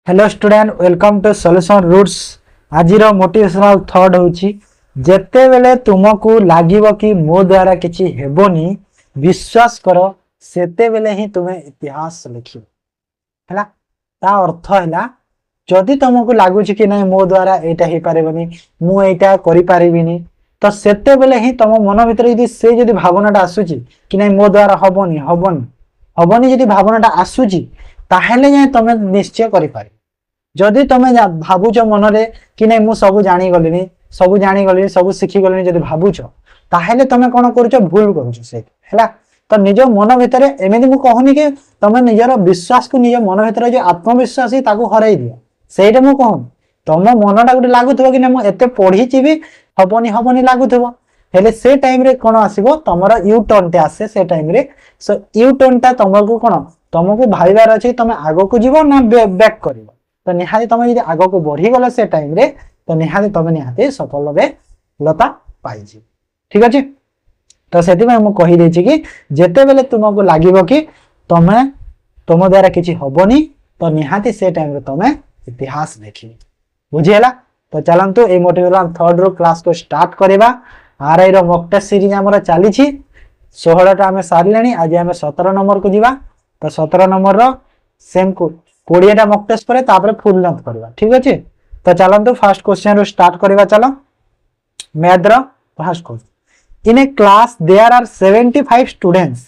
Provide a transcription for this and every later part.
Hello student welcome to solution roots. आज motivational thought होची जेते बेले तुमको लागिवो कि मो द्वारा किछि हेबोनी विश्वास करो सेते बेले ही तुम्हें इतिहास लिखियो हैला। ता अर्थ हैला जदि तुमको लागुछि कि नहीं मो द्वारा एटा ही पारेबनी मु एटा करि पारिबिनी तो सेते बेले ही तुम मन भीतर यदि से यदि भावनाटा आसुची कि नहीं मो द्वारा हबोनी हबोनी हबोनी यदि भावनाटा आसुची ताहेले जाय तुम निश्चय करि पारि। जदि तुम भावुच मनरे कि नहीं मु सब जानी गलिनी सब शिखी गलिनी जदि भावुच ताहेले तुम कौन करुच भूल करुच से हैला। तो निज मन भितर एमती मु कहूनी कि तुम निजर विश्वास को निज मन भितर जो आत्मविश्वास ताको हराई दियो सेटा मु कहूनी। तुम मनटा गोटे लगुव कि मुझे एत पढ़ी भी हबनी हबनी लगुव हेले से टाइम रे कौन आसो तुम यू टर्न टे आसे से टाइम रे सो यू टर्न टा तुमको कौन तुमको भाईबार अच्छे तुम आग को जीव ना बैक कर तो निहाती तुम यदि आग को बढ़ी गल से टाइम रे तो निहाती तुम निहाती सफलता पाई। ठीक अच्छे तो से मुझे कि जेते बेले तुमको लगे कि तुम द्वारा किसी हबनी तो निहाती से टाइम रे तुम इतिहास देखी बुझीगला। तो चलतु ये मोटिवेशनल थर्ड रो क्लास को स्टार्ट करवा। आरआई रो मॉक टेस्ट सीरीज आमर चली 16टा आम सारे आज आम 17 नंबर को जीवा। तो 17 नंबर रो सेम को 20टा मॉक टेस्ट पर तापर फुल लेंथ करवा। ठीक अच्छे तो चलतु फास्ट क्वेश्चन रो स्टार्ट करवा। चलो मैथ रो first question in a class there are 75 students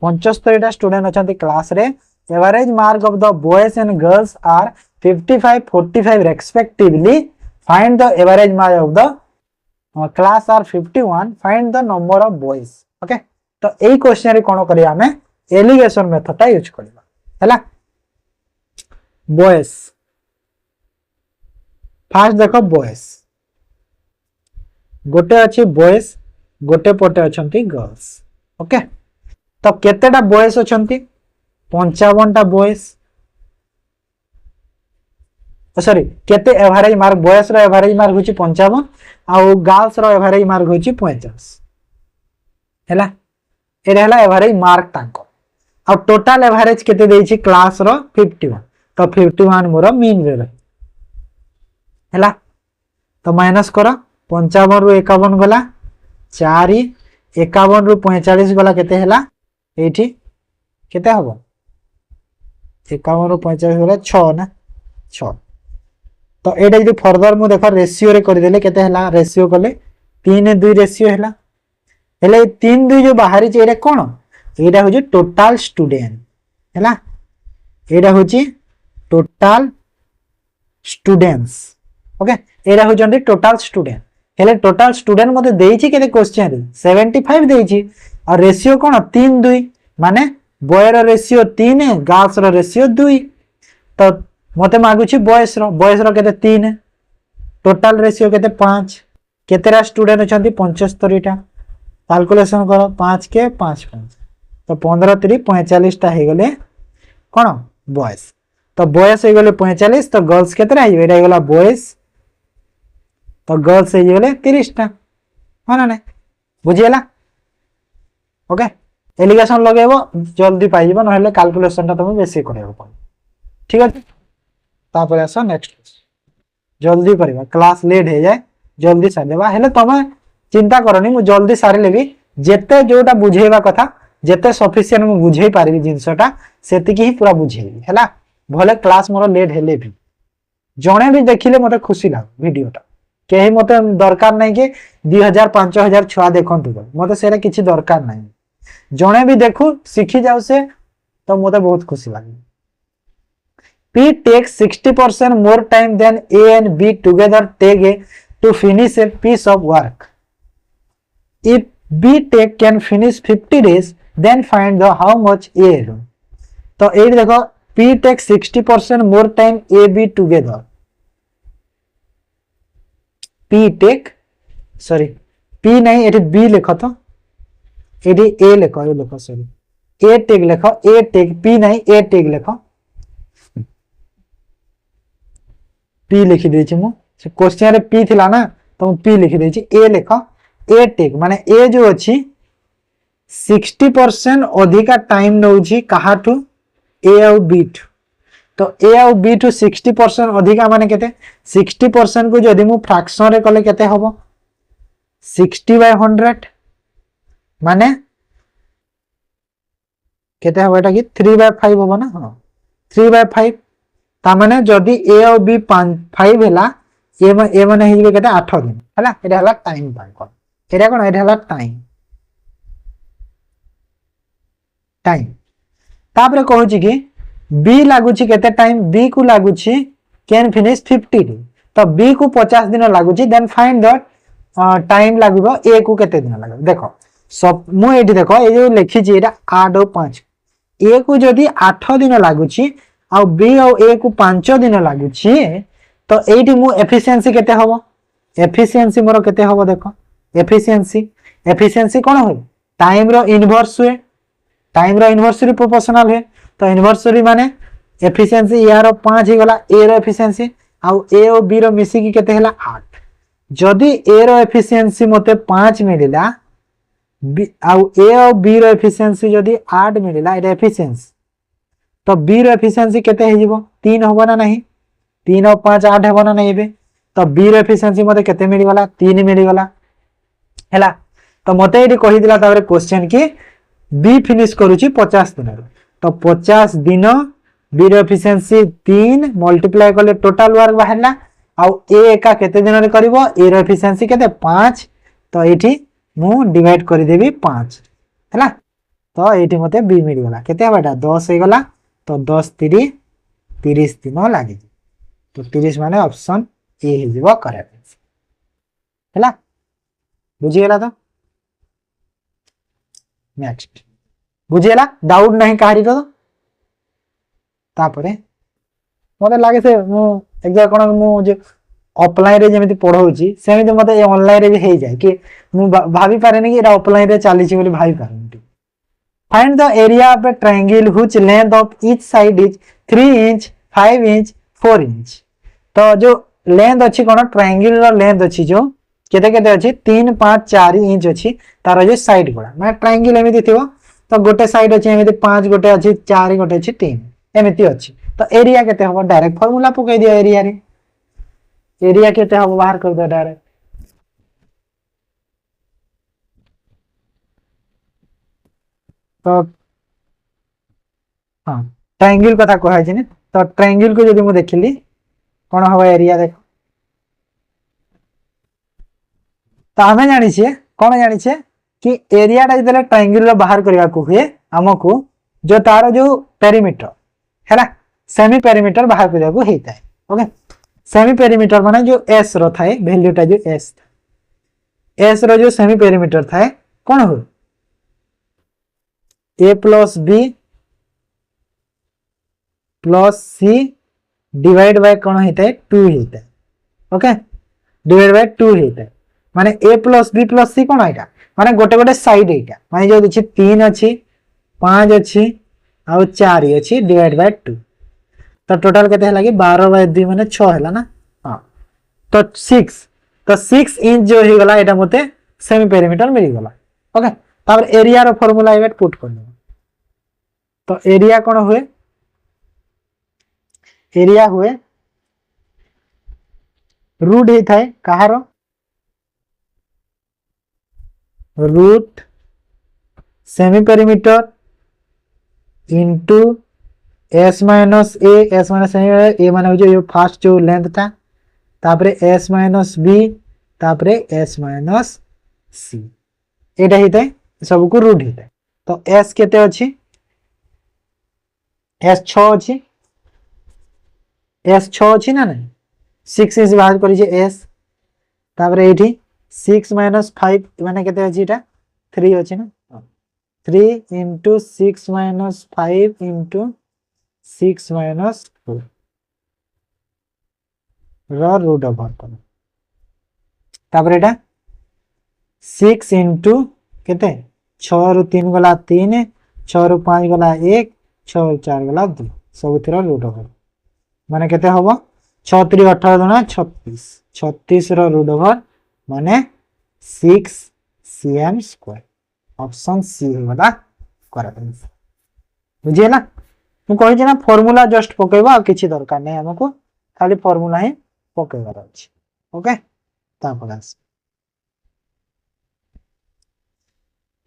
75टा स्टूडेंट अच्छा क्लास रे average mark of the boys and girls are 55 45 respectively find the average mark of the class are 51 find the number of boys. Okay तो यही question रे कोन करिया हमें allegation method use करबा हैला। बॉयज फास्ट देखो बॉयज गोटे अच्छी बॉयज गोटे पटे अच्छी गर्ल्स। ओके तो केतेटा बॉयज अच्छी 55टा बॉयज सॉरी केते एवरेज मार्क बॉयज रो एवरेज मार्क होची 55 आउ गर्ल्स रो एवरेज मार्क होची 50 हैला। एरा हैला एवरेज मार्क तांको आ टोटल एवरेज केते देइची क्लास रो 51 तो 51 मोर मीन रे हैला। तो माइनस करो 55 रु 51 गला 4 51 रु 45 गला केते हैला एठी केते हबो 51 रु 45 गला 6 ना 6। तो एटा जो फर्दर मु देखो रेशियो रे कर देले केते हैला रेशियो कले 3:2 रेशियो हैला हेले 3:2 जो बाहरी जे एटा कोन एटा हो जे टोटल स्टूडेंट हैला। एटा हो जे टोटल स्टूडेंट्स। ओके एटा हो जंदी टोटल स्टूडेंट हेले टोटल स्टूडेंट मते देइछि केते क्वेश्चन रे 75 देइछि और रेशियो कोन 3:2 माने boy row ratio 3 girls row ratio 2 तो मते मागुछि बॉयज रो केते 3 टोटल रेशियो केते 5 केतेरा स्टूडेंट अछंती 75टा कैलकुलेशन करो 5 के 5 तो 15 3 45 टा हे गले कोन बॉयज। तो बॉयज हे गले 45 तो गर्ल्स केतेरा हे एटा हे गला बॉयज तो गर्ल्स हे गले 30 टा हो ना नहीं बुझियला। ओके एलिगेशन लगेबो जल्दी पाइबो नहले कैलकुलेशन ता तुम बेसी करबो पड़े। ठीक है तापर आस नेक्स्ट जल्दी करवा क्लास लेट हो जाए जल्दी सारिदेवा हेले तुम चिंता करनी मु जल्दी सारे भी जेते जोटा बुझेबा कथा जेते सफिशिएंट मु बुझेई पारिबी जिंसटा सेतिकी ही पूरा बुझेबी हैला। भले क्लास मोर लेट हेले भी जणे भी देखिले मते खुशी लाग वीडियोटा केही मते दरकार नै कि 2000 5000 छुआ देखंतु मते सेरा किछि दरकार नै जणे भी देखु सीखी जाउ से तो मते बहुत खुशी लागे। P takes 60% more time than A and B together take to finish a piece of work. If B can finish 50 days, then find the how much A alone. तो ये देखो P takes 60% more time A B together. P नहीं ये B लिखो तो ये A लिखो ये लिखो सॉरी A take लिखो A take P नहीं A take लिखो पी लिखी देछि मु क्वेश्चन रे पी थिला ना तो पी लिखी देछि ए लिख ए टेक माने ए जो अछि 60% अधिका टाइम नउछि कहाठू ए और बी तो ए आउ बी टू 60% अधिका माने केते 60% को जदि मु फ्रैक्शन रे कले केते हबो 60/100 माने केते हबो एटा कि 3/5 हबो ना। हां 3/5 ता माने जदि ए आउ बी 5 हैला ए माने हिबे केते 8 दिन हैला। एटा हला टाइम बाय एटा कोन एटा हला टाइम तापरे कहूची कि बी लागुची केते टाइम बी को लागुची कैन फिनिश 50 डे तो बी को 50 दिन लागुची देन फाइंड द टाइम लागबो ए को केते दिन लागबो। देखो सब मु एठी देखो ए जो लिखी छी एटा 8 और 5 ए को जदी 8 दिन लागुची आ बी और ए को 5 दिन लागुची तो एठी मु एफिशिएंसी केते हबो एफिशिएंसी मोर केते हबो देखो एफिशिएंसी कोन होय टाइम रो इनवर्स हुए टाइम रो इनवर्सरी प्रोपोर्शनल है तो इनवर्सरी माने एफिशिएंसी यार 5 ही गला ए रो एफिशिएंसी आ ए और बी रो मिसी की केते हला 8 जदी ए रो एफिशिएंसी मते 5 मिलिला आ ए और बी रो एफिशिएंसी जदी 8 मिलिला एटा एफिशिएंसी तो बी रो एफिशिएंसी केते हे जिवो 3 होबो ना नहीं 3 और 5 8 होबो ना नहीं बे तो बी रो एफिशिएंसी मते केते मिली गला 3 मिली गला हैला। तो मते एठी कहि दिला ताबरे क्वेश्चन की बी फिनिश करूची 50 दिन तो 50 दिन बी रो एफिशिएंसी 3 मल्टीप्लाई करले टोटल वर्क बाहरला आ ए एका केते दिन रे करबो ए रो एफिशिएंसी केते 5 तो एठी मु डिवाइड कर देबी 5 हैला। तो एठी मते बी मिल गला केते हबाटा 10 हे गला तो 10 3 30 दिन लागे तो 30 माने ऑप्शन ए हे जिवो करेक्ट हैला बुझी गेला। तो नेक्स्ट बुझेला डाउट नहीं कहारी तो तापरे मते लागे से मु एग्जाम कोन मु जे ऑफलाइन रे जेमिति पढौची सेमिति मते ऑनलाइन रे भी हे जाय कि मु भाबी पारेनी कि एटा ऑफलाइन रे चाली छी बोली भाबी पारेनी। Find the area of a triangle which length of each side is 3 inch 5 inch 4 inch तो जो लेंथ अछि कोन ट्रायंगल रो लेंथ अछि जो केते केते अछि 3 5 4 इंच अछि तार जो साइड गुडा माने ट्रायंगल एमिति थिबो तो गोटे साइड अछि एमिति 5 गोटे अछि 4 गोटे अछि 3 एमिति अछि तो एरिया केते हबो डायरेक्ट फार्मूला पकई दियो एरिया रे एरिया केते हबो बाहर कर दो डायरेक्ट तो हां ट्रायंगल कथा कहै छै ने तो ट्रायंगल को जदि मु देखिली कोन हबो एरिया देखो तो हमें जानि छिए कोन जानि छिए कि एरिया टा जदि ट्रायंगल रो बाहर करबा को हुए हमको जो तार जो पेरीमीटर हैला सेमी पेरीमीटर बाहर करबा को हेता है। ओके सेमी पेरीमीटर माने जो एस रो थाए वैल्यू टा जो एस रो जो सेमी पेरीमीटर थाए कोन हो A plus B plus C divide by कोन हेता है 2 हेता है। ओके डिवाइड बाय 2 हेता है माने ए प्लस बी प्लस सी कोन आइटा माने गोटे गोटे साइड एटा माने जो दिछि 3 अछि 5 अछि आ 4 अछि डिवाइड बाय 2 तो टोटल केते हला कि 12/2 माने 6 हला ना। हां तो 6 इंच जो हे गला एटा मते सेमी पेरीमीटर मिल गला। ओके तापर एरिया रो फार्मूला एबे पुट कर दो तो एरिया कोन हुए एरिया हुए रूट हे थाए कहारो root semi perimeter into S minus A माने जो ये फर्स्ट जो लेंथ था तापरे एस माइनस बी तापरे एस माइनस सी एटा हिते सब को रूट हिते तो एस केते अछि एस 6 अछि एस 6 अछि ना नहीं 6 इज बाहर करी जे एस तापरे एठी 6 माइनस 5 माने केते अछि एटा 3 अछि ना 3 into 6 minus 5 into 6 minus 2 रो रूट ओवर कर तापर एटा 6 into केते 6 रु 3 गला 3 6 रु 5 गला 1 6 रु 4 गला 2 सब थरा रूट ओवर माने केते होबो 6 3 18 गुणा 36 36 रो रूट ओवर माने 6 cm स्क्वायर ऑप्शन सी होगा करेक्ट बुझिए ना। मु कहि ना फार्मूला जस्ट पकेबा आ किछि दरकार नै हमको खाली फार्मूला ही पकेबार अछि ओके तापर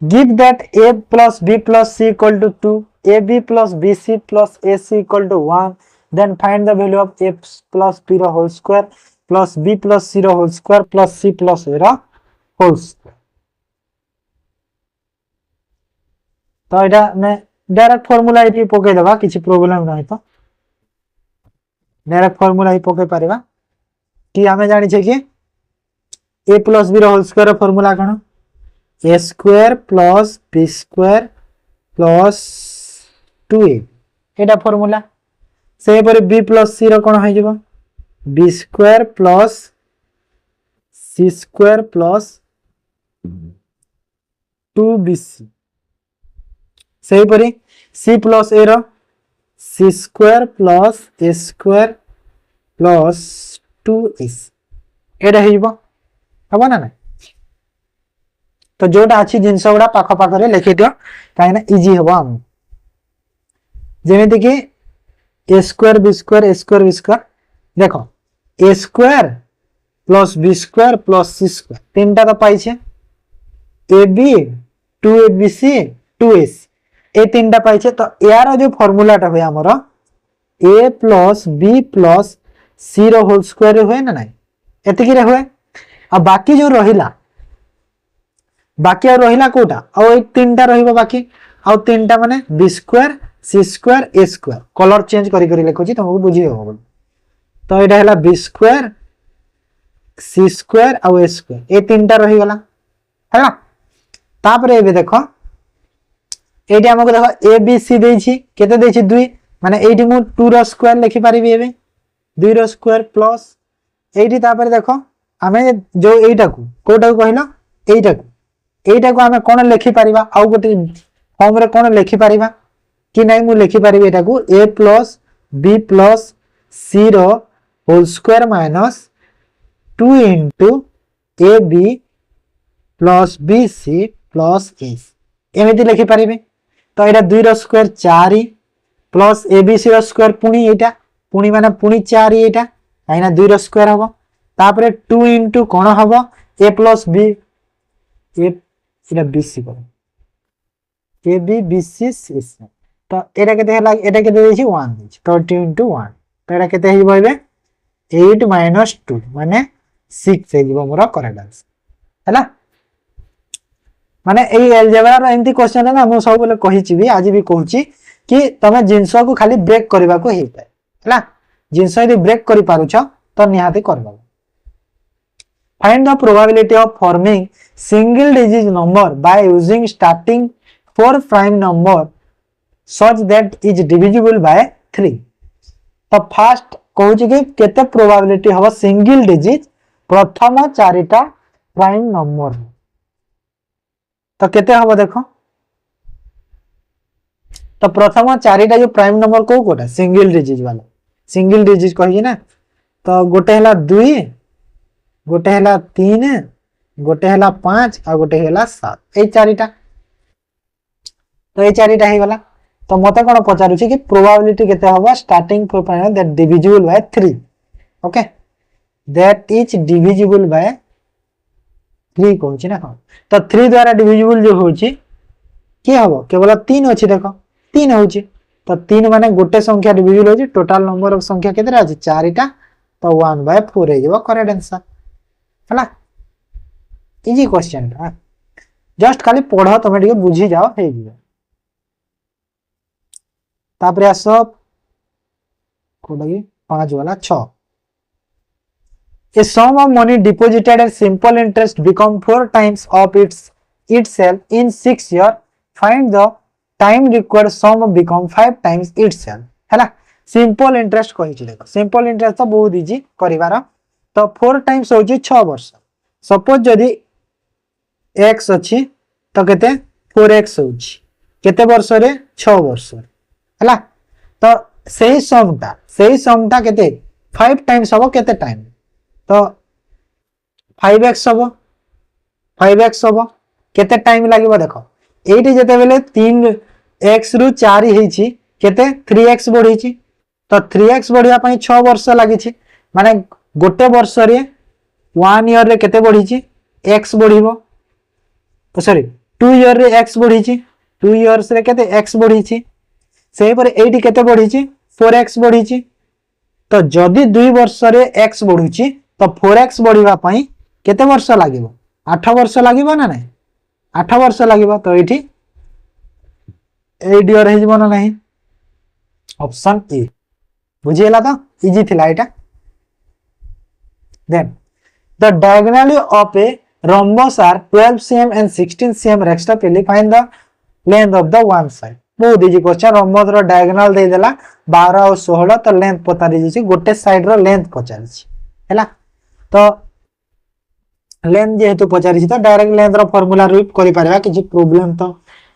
give that a plus b plus c equal to 2 ab plus bc plus ac equal to 1 then find the value of a plus b रो whole square plus b plus c row whole square plus c plus a row whole square तो एटा मैं direct formula इति पके देबा किछि problem नै तो direct formula ही पके परबा कि हमें जानि छै कि a plus b रो whole square रो फार्मूला कोन a square plus b square plus 2a Etah formula से पर b plus c रो कोन होय जबो b square plus c square plus 2bc से पर c plus a row c square plus a square plus 2s एटा हेबो हबो ना ना तो जोटा अच्छी जिनस गुड़ा पाख पाखे लिखि दियो कहीं इजी हम आम जमीती कि A square B square A square B square देख A square plus B square plus C square तीन टा तो पाई A B 2 A B C 2 ए सी ए तीन टा पाई तो यार जो फॉर्मूलाटा हुए आमर ए प्लस बी प्लस सी रो होल स्क्वायर हुए ना ना एतिक हुए आ बाकी जो रहिला बाकी आ रहिला कोटा आ तीन टा रहिबो बाकी आ तीन टा माने B square C square A square colour change करी करी लिखुची तुमको बुझी हो तो एटा हैला बी स्क्वायर सी स्क्वायर आ ए स्क्वायर ए तीन टा रहि गला हैला तापर एबे देखो एटी हमको देखो ए बी सी देछि केते देछि 2 माने एटी मु 2 रो स्क्वायर लिखि परिबी एबे 2 रो स्क्वायर प्लस एटी तापर देखो हमें जो एटा को कोटा को कहलो एटा को हमें कोन लिखि परिबा आ गोटे फॉर्म रे कोन लिखि परिबा कि नै मु लिखि परिबी एटा को a plus b plus c रो whole square minus 2 into ab plus bc plus a एमिति लिखि परिबे तो एटा 2 रो स्क्वायर 4 प्लस abc रो स्क्वायर पुनी एटा पुनी माने पुनी 4 एटा काइना 2 रो स्क्वायर हबो तापरे 2 इनटू कोन हबो a प्लस b ए इला bc को ab bc c तो एटा केते हला एटा केते देछि 1 देछि तो 2 इनटू 1 तो एटा केते हिबो एबे 8 माइनस 2 माने 6 हे जिवो मोर करेक्ट आंसर हला माने एई अलजेब्रा रो एंती क्वेश्चन ना मु सब बोले कहिछि भी आज भी कहूछि कि तमे जिंस को खाली ब्रेक करबा को हेतै हला जिंस यदि ब्रेक करि पारुछ तो निहाते करबा Find the probability of forming single digit number by using starting 4 prime number such that is divisible by 3. तो फर्स्ट कहूँ कि केते प्रोबेबिलिटी हवा सिंगल डिजिट प्रथम चारिटा प्राइम नंबर तो केते हवा देखो तो प्रथम चारिटा जो प्राइम नंबर को कोटा सिंगल डिजिट वाला सिंगल डिजिट कहि ना तो गोटे हला 2 गोटे हला 3 गोटे हला 5 आ गोटे हला 7 ए चारिटा तो ए चारिटा हे गला तो मते कोन पचारु छी कि प्रोबेबिलिटी केते होबा starting for final that divisible by 3 okay that is divisible by 3 कहू छी ना तो 3 द्वारा डिविजिबल जो होची के हबो केवल 3 अछि देखो 3 होची तो 3 माने गोटे संख्या डिविजिबल होची टोटल नंबर ऑफ संख्या केते अछि 4टा तो 1/4 हे जेबो करेक्ट आंसर हला इजी क्वेश्चन जस्ट खाली पढ़ो तमे ଟିକେ बुझी जाओ हे जिवो तापरे आसो कोडगी 5 वाला 6 a sum of money deposited at simple interest become 4 times of itself in 6 years find the time required sum become 5 times itself हला सिंपल इंटरेस्ट कहि छी देखो सिंपल इंटरेस्ट तो बहुत इजी करिवार तो 4 टाइम्स हो 6 वर्ष सपोज जदि x अछि तो केते 4x हो केते वर्ष रे 6 वर्ष हला तो सही समटा केते 5 टाइम्स हो केते टाइम तो 5x हो 5x हो केते टाइम लागबो देखो एठी जेते बेले 3x रु 4 हेछि केते 3x बढ़ी तो 3x बढ़िया 6 वर्ष लगी माने गोटे वर्ष रे 1 ईयर रे केते बढ़ी x बढ़िबो सॉरी 2 ईयर रे x बढ़ी 2 इयर्स रे केते x बढ़ी सेही पर एठी केते बढ़ी 4x बढ़ी तो जदि 2 वर्ष रे x बढ़ुची तो 4x बढ़िबा पई केते वर्ष लागिबो 8 वर्ष लागिबो ना नहीं 8 वर्ष लागिबो तो एठी 8 ईयर हेजिबो ना नहीं ऑप्शन ए बुझियला तो इजी थिला एटा then the diagonally of a rhombus are 12 cm and 16 cm respectively find the length of the one side बहुत इजी क्वेश्चन rhombus रो diagonal दे देला 12 और 16 तो लेंथ पचारि छी गोटे साइड रो लेंथ पचारि छी हैला तो लेंथ जेहेतु पचारि छी तो डायरेक्ट लेंथ रो फार्मूला यूज करि परबा किछि प्रॉब्लम तो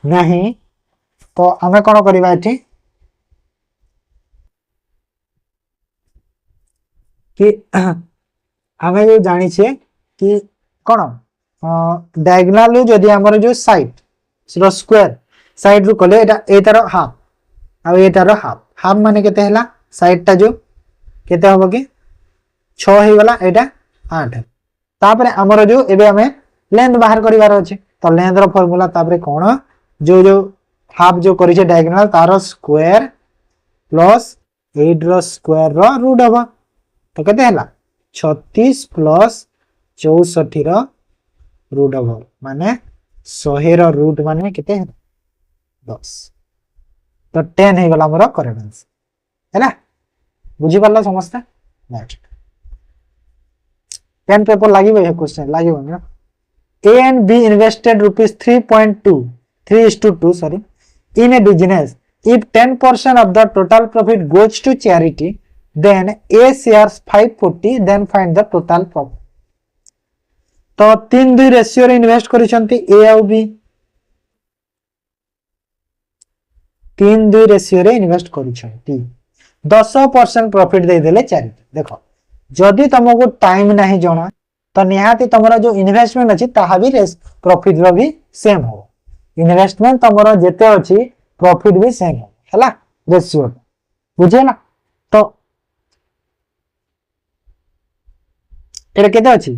नहीं तो हमें कोन करबा एठी कि हमें जो जानी छे कि कौन डायगोनल जदि हमर जो साइड रो स्क्वायर साइड रू कले एटा एटार हाफ आ एटार हाफ हाफ माने केते हला साइड ता जो केते होबो कि 6 हे गला एटा 8 तापरे हमर जो एबे हमें लेंथ बाहर करिवार अछि तो लेंथ रो फार्मूला तापरे कोन जो जो हाफ जो करि छे डायगोनल तार स्क्वायर प्लस 8 रो स्क्वायर रो रूट होबो तो केते हला 36 प्लस 64 रो रूट होबो माने 100 रो रूट माने केते है 10 तो 10 हे गला हमर करेक्ट आंसर हैला बुझी पाला समझता नेक्स्ट पेन पेपर लागिबो हे क्वेश्चन लागिबो ना A and B invested rupees 3.2 sorry in a business if 10% of the total profit goes to charity then A shares 540 then find the total profit तो 3-2 ratio रे invest करिसंती A और B 3-2 ratio रे invest करिसंती 10% profit दे देले charity देखो जदि तुमको time नहीं जणा तो निहाती तुमरा जो इन्वेस्टमेंट अछि ताहा भी प्रॉफिट रो भी सेम हो इन्वेस्टमेंट तुमरा जेते अछि प्रॉफिट भी सेम हो हला रेशियो बुझेला तो एटा केते अछि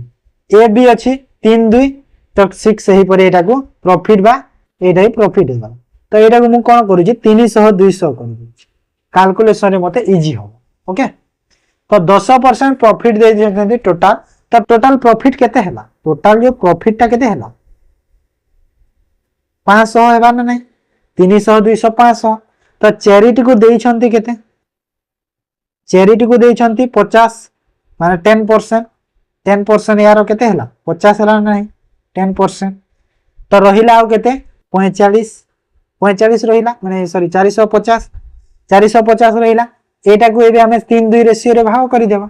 ए बी अछि 3-2 तो 6 सही पर एटा को प्रॉफिट बा एटा ही प्रॉफिट हेबा तो एटा को मु कोन करू छी 300 200 कर दू कैलकुलेशन रे मते इजी हो ओके तो 10% प्रॉफिट दे दियंती टोटल तो टोटल प्रॉफिट केते हला टोटल जो प्रॉफिट ता केते हला 500 हेबा ना नहीं 300 200 500 तो चैरिटी को देई छंती केते चैरिटी को देई छंती 50 माने 10% यार केते हला 50 हला नहीं 10% तो रहिला आ केते 45 रहिला माने सॉरी 450 रहिला एटा को एबे हमें 3-2 रेशियो रे भाग करि देबा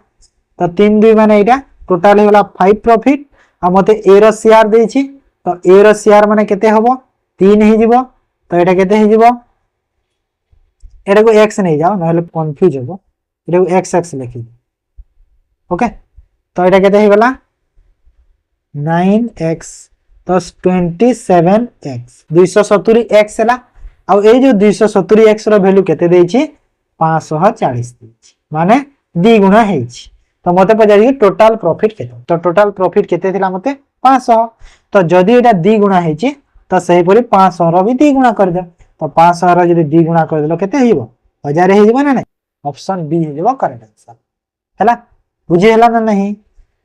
तो 3-2 माने एटा टोटल हेला 5 प्रॉफिट आ मते ए रो शेयर देई छी तो ए रो शेयर माने केते हबो 3 हे जिवो तो एटा केते हे जिवो एटा को x नहीं जाओ नहले कंफ्यूज हो एटा को x लिखि ओके तो एटा केते हे गला 9x प्लस 27x 270x हला आ ए जो 270x रो वैल्यू केते देई छी 540 देई छी माने 2 गुना हे छी तो मते पजारी टोटल प्रॉफिट केते तो टोटल प्रॉफिट केते थिला मते 500 तो जदी एटा 2 गुना हे छी तो सही परी 500 रो भी 2 गुना कर दे तो 500 रो जदी 2 गुना कर देलो केते हेइबो 1000 हेइबो ना नै ऑप्शन बी हेइबो करेक्ट आंसर हला बुझी हला ना नहीं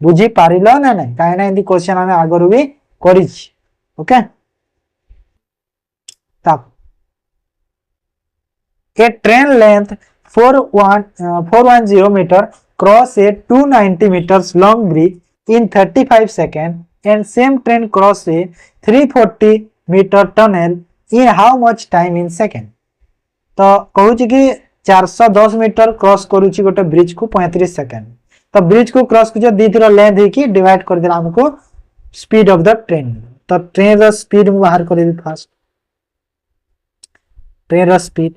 बुझी पारिलो ना नै काहे ना इंदी क्वेश्चन हमें आगरु भी करि छी ओके तब a train length 410 meter cross a 290 meters long bridge in 35 seconds and same train cross a 340 meter tunnel in how much time in second तो कहू छी कि 410 मीटर क्रॉस करू छी गोटे ब्रिज को 35 सेकंड तो ब्रिज को क्रॉस को जो दी थीरो लेंथ है कि डिवाइड कर देला हमको स्पीड ऑफ द ट्रेन तो ट्रेन रो स्पीड मु बाहर कर देबी फास्ट ट्रेन रो स्पीड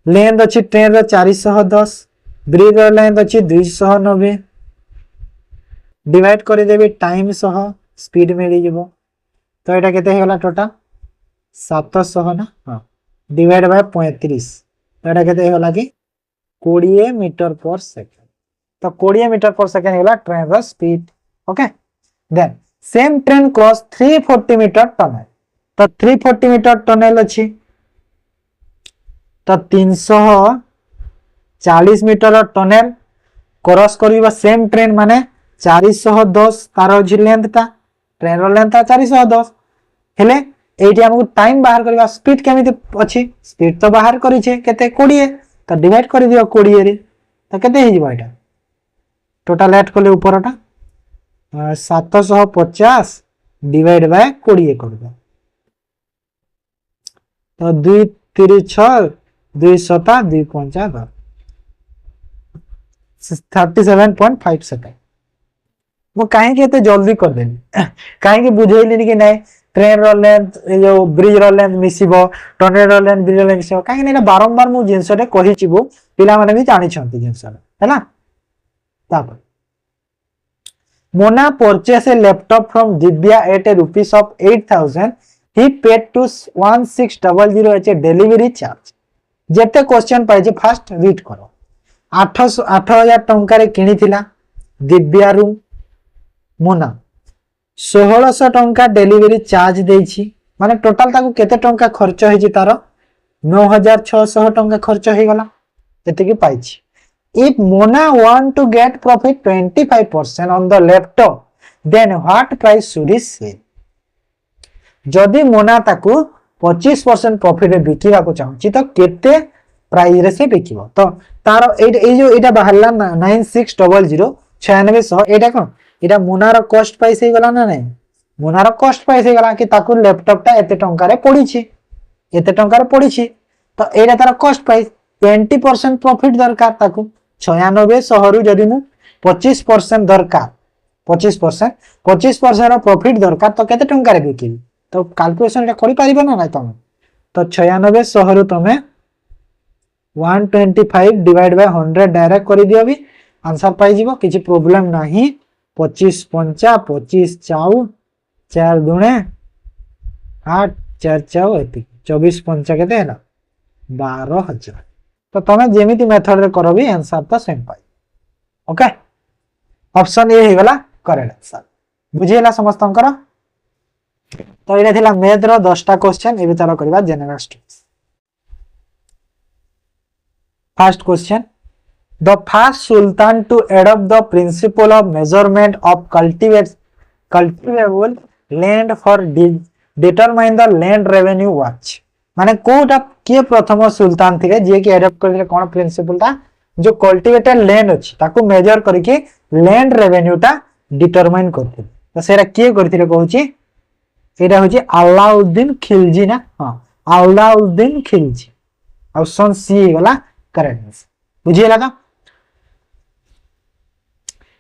लेंथ अछि ट्रेन रो 410 ब्रिज रो लेंथ अछि 290 डिवाइड कर देबी टाइम सह स्पीड मिली जबो तो एटा केते हे गला टोटल 700 ना हां डिवाइड बाय 35 तो एटा केते होला कि 20 मीटर पर सेकंड। तो 20 मीटर पर सेकंड होला ट्रेन रो speed. Okay then same train cross 340 metre tunnel. तो 340 मीटर टनल अछि तो 340 मीटर टनल क्रॉस करिबा सेम ट्रेन माने 410 तार अछि लेंथ ता ट्रेन रो लेंथ 410 हेले एठी हमकु टाइम बाहर करबा स्पीड केमिति अछि स्पीड तो बाहर करि छे केते 20 तो डिवाइड कर दियो 20 रे तो केते हे जिवो एटा टोटल ऐड करले ऊपरटा 750 डिवाइड बाय 20 कर दो तो 2 3 6 2 7 2 5 37.5 सेकंड वो काहे के एते जल्दी कर देनी काहे के बुझैलिनी कि नै ट्रेन रो लेंथ जो ब्रिज रो लेंथ मिसिबो टनल रो लेंथ ब्रिज रो लेंथ मिसिबो काहे नै बारंबार मु जिंस रे कहि छिबो पिला माने भी जानि छंती जिंस हैला तापर Mona purchased a laptop from Divya at a rupees of 8,000. He paid to 1600 as a delivery charge. जेते क्वेश्चन पाइजे फास्ट रीड करो 8000 टंका रे किनी थिला दिव्या रू मोना 1600 टंका डेलीवरी चार्ज देछि माने टोटल ताको केते टंका खर्च हेछि तारो 9600 टंका खर्च हे गला एते की पाइछि। If Mona want to get profit 25% on the laptop, then what price should he sell? जदि मोना ताकू 25% प्रॉफिट रे बिकिबा को चाहछि तो केते प्राइस रे से बिकिबो तो तार ए जो एटा बाहरला 9600 9600 एटा कोन एटा मोना रो कॉस्ट प्राइस हे गला ना नै मोना रो कॉस्ट प्राइस हे गला कि ताकू लैपटॉप ता एते टंका रे पड़ी छी एते टंका रे पड़ी छी तो एटा तार कॉस्ट प्राइस 20% प्रॉफिट दरकार ताकू 9600 रु जदि मु 25% दरकार 25% रो प्रॉफिट दरकार तो केते टंका रे बिकिबी तो कैलकुलेशन रे करि परिबो ना तमे तो 9600 रु तमे 125 डिवाइड बाय 100 डायरेक्ट करि दियो भी आंसर पाइ जीवो किछि प्रॉब्लम नाही 25 पंचा 25 चाउ 4 दुणे 8 4 चाउ एति 24 पंचा केते हैला 12000 तो तमे जेमिति मेथड रे करबी आंसर तो सेम पाइ ओके ऑप्शन ए हे गला करेक्ट आंसर बुझियला समस्तंकर तो एटा थिला मैथ रो 10टा क्वेश्चन ए विचार करबा general studies. First question the first sultan to adopt the principle of measurement of cultivable land for determine the land revenue was माने कोटा के प्रथम सुल्तान थिले जे कि एडॉप्ट करले कोन प्रिंसिपल ता जो कल्टिवेटेड लैंड अछि ताको मेजर करके लैंड रेवेन्यू ता डिटरमाइन करथिले तो सेरा के करथिले कहूची एटा होची अलाउद्दीन खिलजी ना हां अलाउद्दीन खिलजी ऑप्शन सी वाला करेक्ट आंसर बुझियला का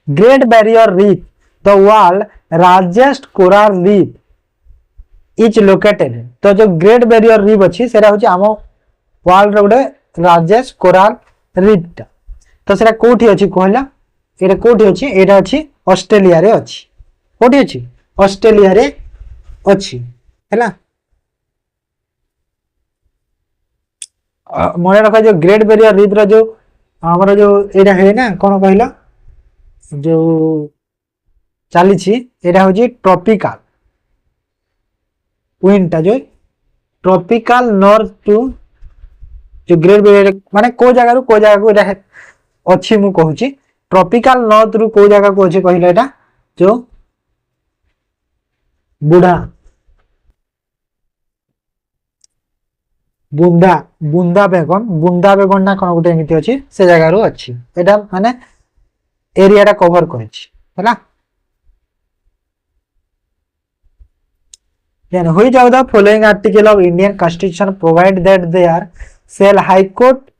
great barrier reef the world largest coral reef is located तो जो ग्रेट बैरियर रीफ अछि सेरा होची आमो वर्ल्ड रो गोटे लार्जेस्ट कोरल रीफ ता तो सेरा कोठी अछि कहला एटा कोठी अछि एटा अछि ऑस्ट्रेलिया रे अछि कोठी अछि ऑस्ट्रेलिया रे अछि हैला मने रखा जो ग्रेट बैरियर रीफ रो जो हमर जो एटा है ना कोन कहला जो चली छी एटा होची ट्रॉपिकल विंड ता जो ट्रॉपिकल नॉर्थ टू जो ग्रेट बैरियर माने को जगह को एटा अछि मु कहूची ट्रॉपिकल नॉर्थ रु को जगह को अछि कहला एटा जो बुढ़ा बुंदा बेगन ना कोन गुटे एमिति अछि से जगह रु अछि एटा माने एरिया टा कवर करछि हैला then which of the following article of Indian constitution provide that there shall high court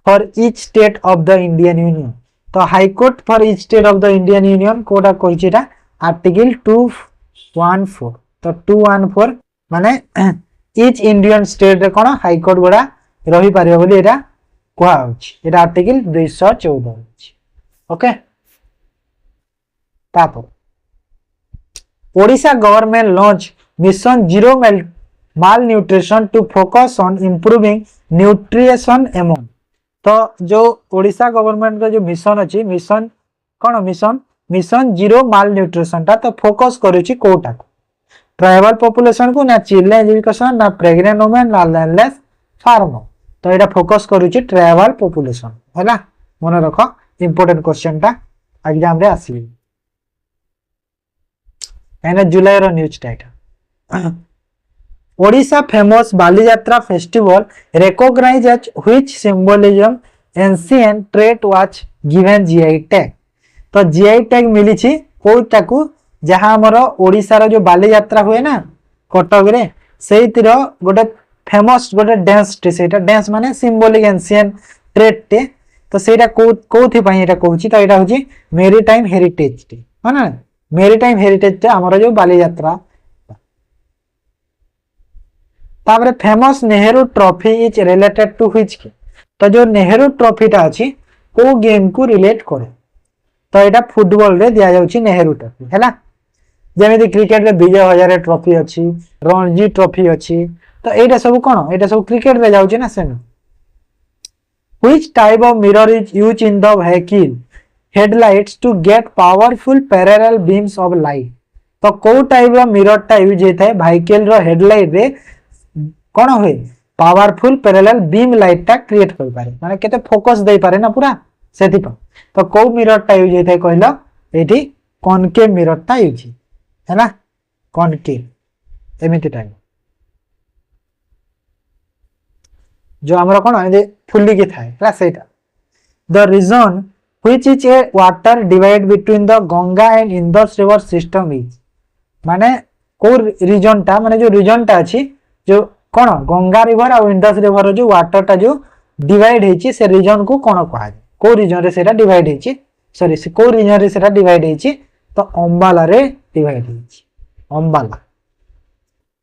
for each state of the Indian union तो high court for each state of the Indian union Kota कहिछि Etah article 214 तो 214 माने each Indian state रे कोन high court गुडा रही पारिबो बोली एटा कोहा होछि एटा article 214 होछि okay तापर Odisha government launch mission zero malnutrition to focus on improving nutrition एमोन। तो जो ओडिशा गवर्नमेंट का जो मिशन अच्छी मिशन कौन मिशन मिशन जीरो माल न्यूट्रिशन टा तो फोकस करुच्ची कोटा को ट्राइबल पॉपुलेशन को ना चिल्ड्रेन एजुकेशन ना प्रेग्नेंट वुमेन ना लैंडलेस फार्मर तो यहाँ फोकस करुच्ची ट्राइबल पॉपुलेशन है मन रख इंपोर्टेंट क्वेश्चन टा एग्जाम रे आसी एने जुलाई रो न्यूज टाइटा Odisha famous Balijatra festival recognise as which symbolism ancient trait was given GI tag. तो जीआई टैग मिली कोटा को जहाँ आमर ओडिशा रो जो बालीजात्रा हुए ना कटक रे सेतिर गोटे फेमस गोटे डांस टे सेटा डांस माने सिंबलिक एंशिएंट ट्रेट टे तो सेटा कोथि पई एटा कहूची तो एटा होची मेरीटाइम हेरिटेज टे है ना मेरीटाइम हेरिटेज टे आमर जो बालीजात्रा तापर famous Nehru trophy is related to which game. तो जो नेहरू ट्रॉफी टा अछि को गेम को रिलेट करे तो एटा फुटबॉल रे दिया जाउची नेहरू ट्रॉफी हैला जेमेति क्रिकेट रे विजय हजारे ट्रॉफी अछि रणजी ट्रॉफी अछि तो एटा सब कोन एटा सब क्रिकेट रे जाउची ना सेन। Which type of mirror is used in the vehicle headlights to get powerful parallel beams of light. तो को टाइप रो मिरर टा यूज हेता है व्हीकल रो हेडलाइट रे कौन हुए पावरफुल पैरेलल बीम लाइट टा क्रिएट कर पारे माने केते फोकस दे पारे ना पूरा सेति पर तो को मिरर टा यूज हेते कहलो एठी कॉनकेव मिरर टा यूज है ना कॉनकेव एमिति टाइम जो हमरा कोन ए फुल्ली के थाए हला सेटा the region which is a water divide between the Ganga and Indus river system is माने को रीजन टा माने जो रीजन टा अछि जो कौन गंगा रिवर और इंडस रिवर जो वाटर टा जो डिवाइड हेची से रीजन को कौन कहा जाए को रीजन रे सेटा डिवाइड हेची सॉरी से को रीजन रे सेटा डिवाइड हेची तो अंबाला रे डिवाइड हेची अंबाला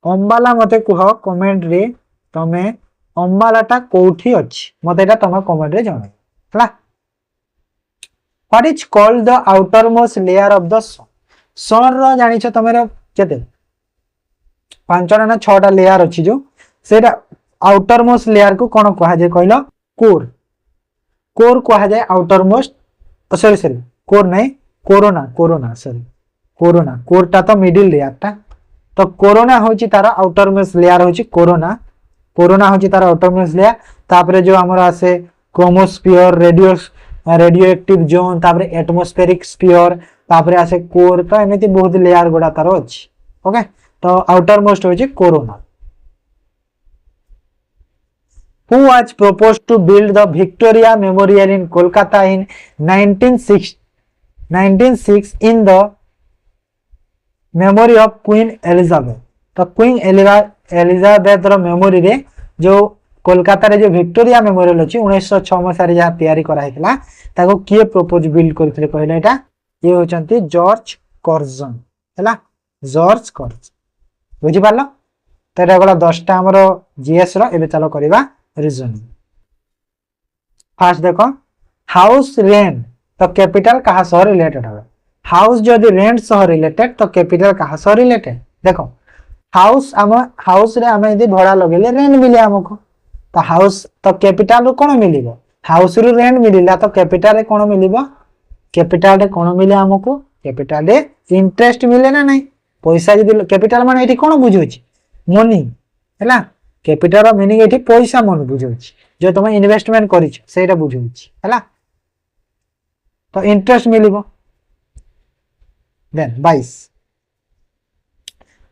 अंबाला मते कुह कमेंट रे तमे अंबाला टा कोठी अछि मते एटा तमे कमेंट रे जणाई हला what is called the outermost layer of the sun रो जानि छ तमेरा केते पांचटा ना छटा लेयर अछि जो सेटा आउटर मोस्ट लेयर को कोन कहा जाय कहलो कोर कोर कहा जाय outer most sorry sorry core नहीं कोरोना कोरोना सॉरी कोरोना कोरटा तो मिडिल लेयर टा तो कोरोना होची तारा आउटर मोस्ट लेयर होची कोरोना कोरोना होची तारा आउटर मोस्ट लेयर तापरे जो हमरा आसे क्रोमोस्फियर रेडियो एक्टिव जोन तापरे एटमॉस्फेरिक स्फीयर तापरे आसे कोर तो एमिति बहुत लेयर गोडा तारो अछि ओके तो आउटर मोस्ट होची corona. Who was proposed to build the Victoria Memorial in Kolkata in 1906 in the memory of Queen Elizabeth। तो क्वीन एलिजाबेथ रो मेमोरी रे जो कोलकाता रे जो विक्टोरिया मेमोरियल अछि 1906 मसिया रे जहा तयारी करा हेतला ताको किए प्रपोज बिल्ड करथिले कहले एटा ये होचंती जॉर्ज कर्जन हैला जॉर्ज कर्जन बुझि पारलो तो एटा गला 10टा हमरो जीएस रो एबे चलो करबा रीजन। फास्ट देखो हाउस रेंट तो कैपिटल कहा सह रिलेटेड है हाउस जदि रेंट सह रिलेटेड तो कैपिटल कहा सह रिलेटेड देखो हाउस रे आम यदि भड़ा लगे रेंट मिले आमको तो हाउस तो कैपिटल रू कौन मिल हाउस रू रेंट मिलला तो कैपिटल रे कौन मिल कैपिटल रे कौन मिले आमको कैपिटल रे इंटरेस्ट मिले ना नहीं पैसा जदि कैपिटल माने एठी कौन बुझुची मनी हैला कैपिटल रो मीनिंग एठी पैसा मन बुझुची जो तुम इन्वेस्टमेंट करिछ सेटा बुझुची हैला तो interest मिलिबो then 22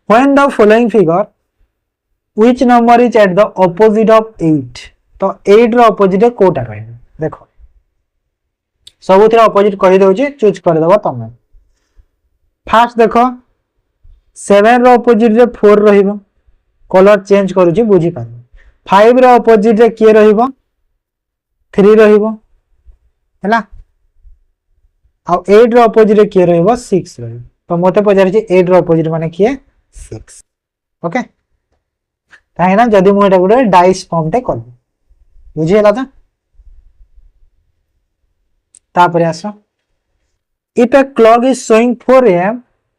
when the following figure which number is at the opposite of 8 तो 8 रो opposite कोटा रहबो देखो सबुतिर opposite कहि दउची चूज कर देबो तमे फास्ट देखो 7 रो opposite रे 4 रहइबो कलर चेंज करूची बुझी पारबो 5 रो opposite रे के रहइबो 3 रहइबो हैला आ 8 रो opposite रे के रहइबो 6 रहइबो तो मते पचारि छी 8 रो opposite माने किए 6 ओके ताहे ना जदी मु एटा गुडे डाइस फॉर्म टे कर बुझी हला तापरे आसो if a clock is showing 4 am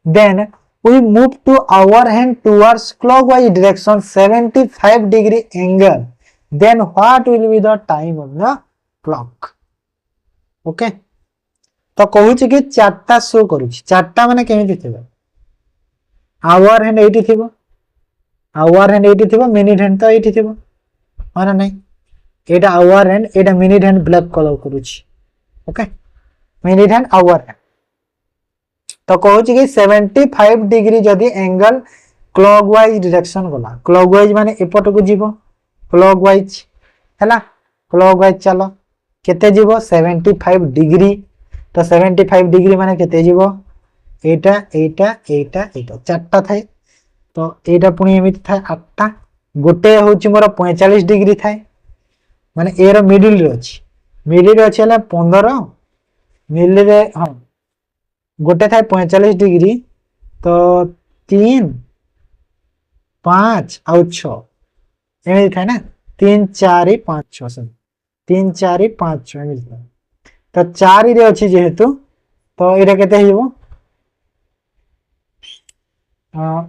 then we move to our hand towards clockwise direction 75 degree angle, then what will be the time of the clock? Okay, तो कहूची कि चारटा शो करूची, चारटा माने केमिति थिबो, आवर हैंड एठी थिबो, आवर हैंड एठी थिबो, मिनिट हैंड तो एठी थिबो माने नहीं, एटा आवर हैंड, एटा मिनिट हैंड ब्लैक कलर करूची. Okay, minute hand hour hand. तो कहूची कि 75 डिग्री जदि एंगल क्लॉकवाइज डायरेक्शन गला, क्लॉकवाइज माने एपट को जीवो, क्लॉकवाइज हैला, क्लॉकवाइज चलो केते जीवो 75 डिग्री. तो 75 डिग्री माने केते जीवो, एटा एटा एटा एटा चारटा थाए. तो एटा पुनी एमिति थाए आठटा, गोटे होची मोर 45 डिग्री थाए माने एरो मिडिल रे अछि, मिडिल रे अछि हला 15, मिडिल रे हां गोटे थाए 45 डिग्री. तो 3 5 आउ 6 एमिति थाए ना, 3 4 5 6 सब 3 4 5 6 एमिति थाए. तो 4 रे अछि जेहेतु, तो एटा केते हिबो,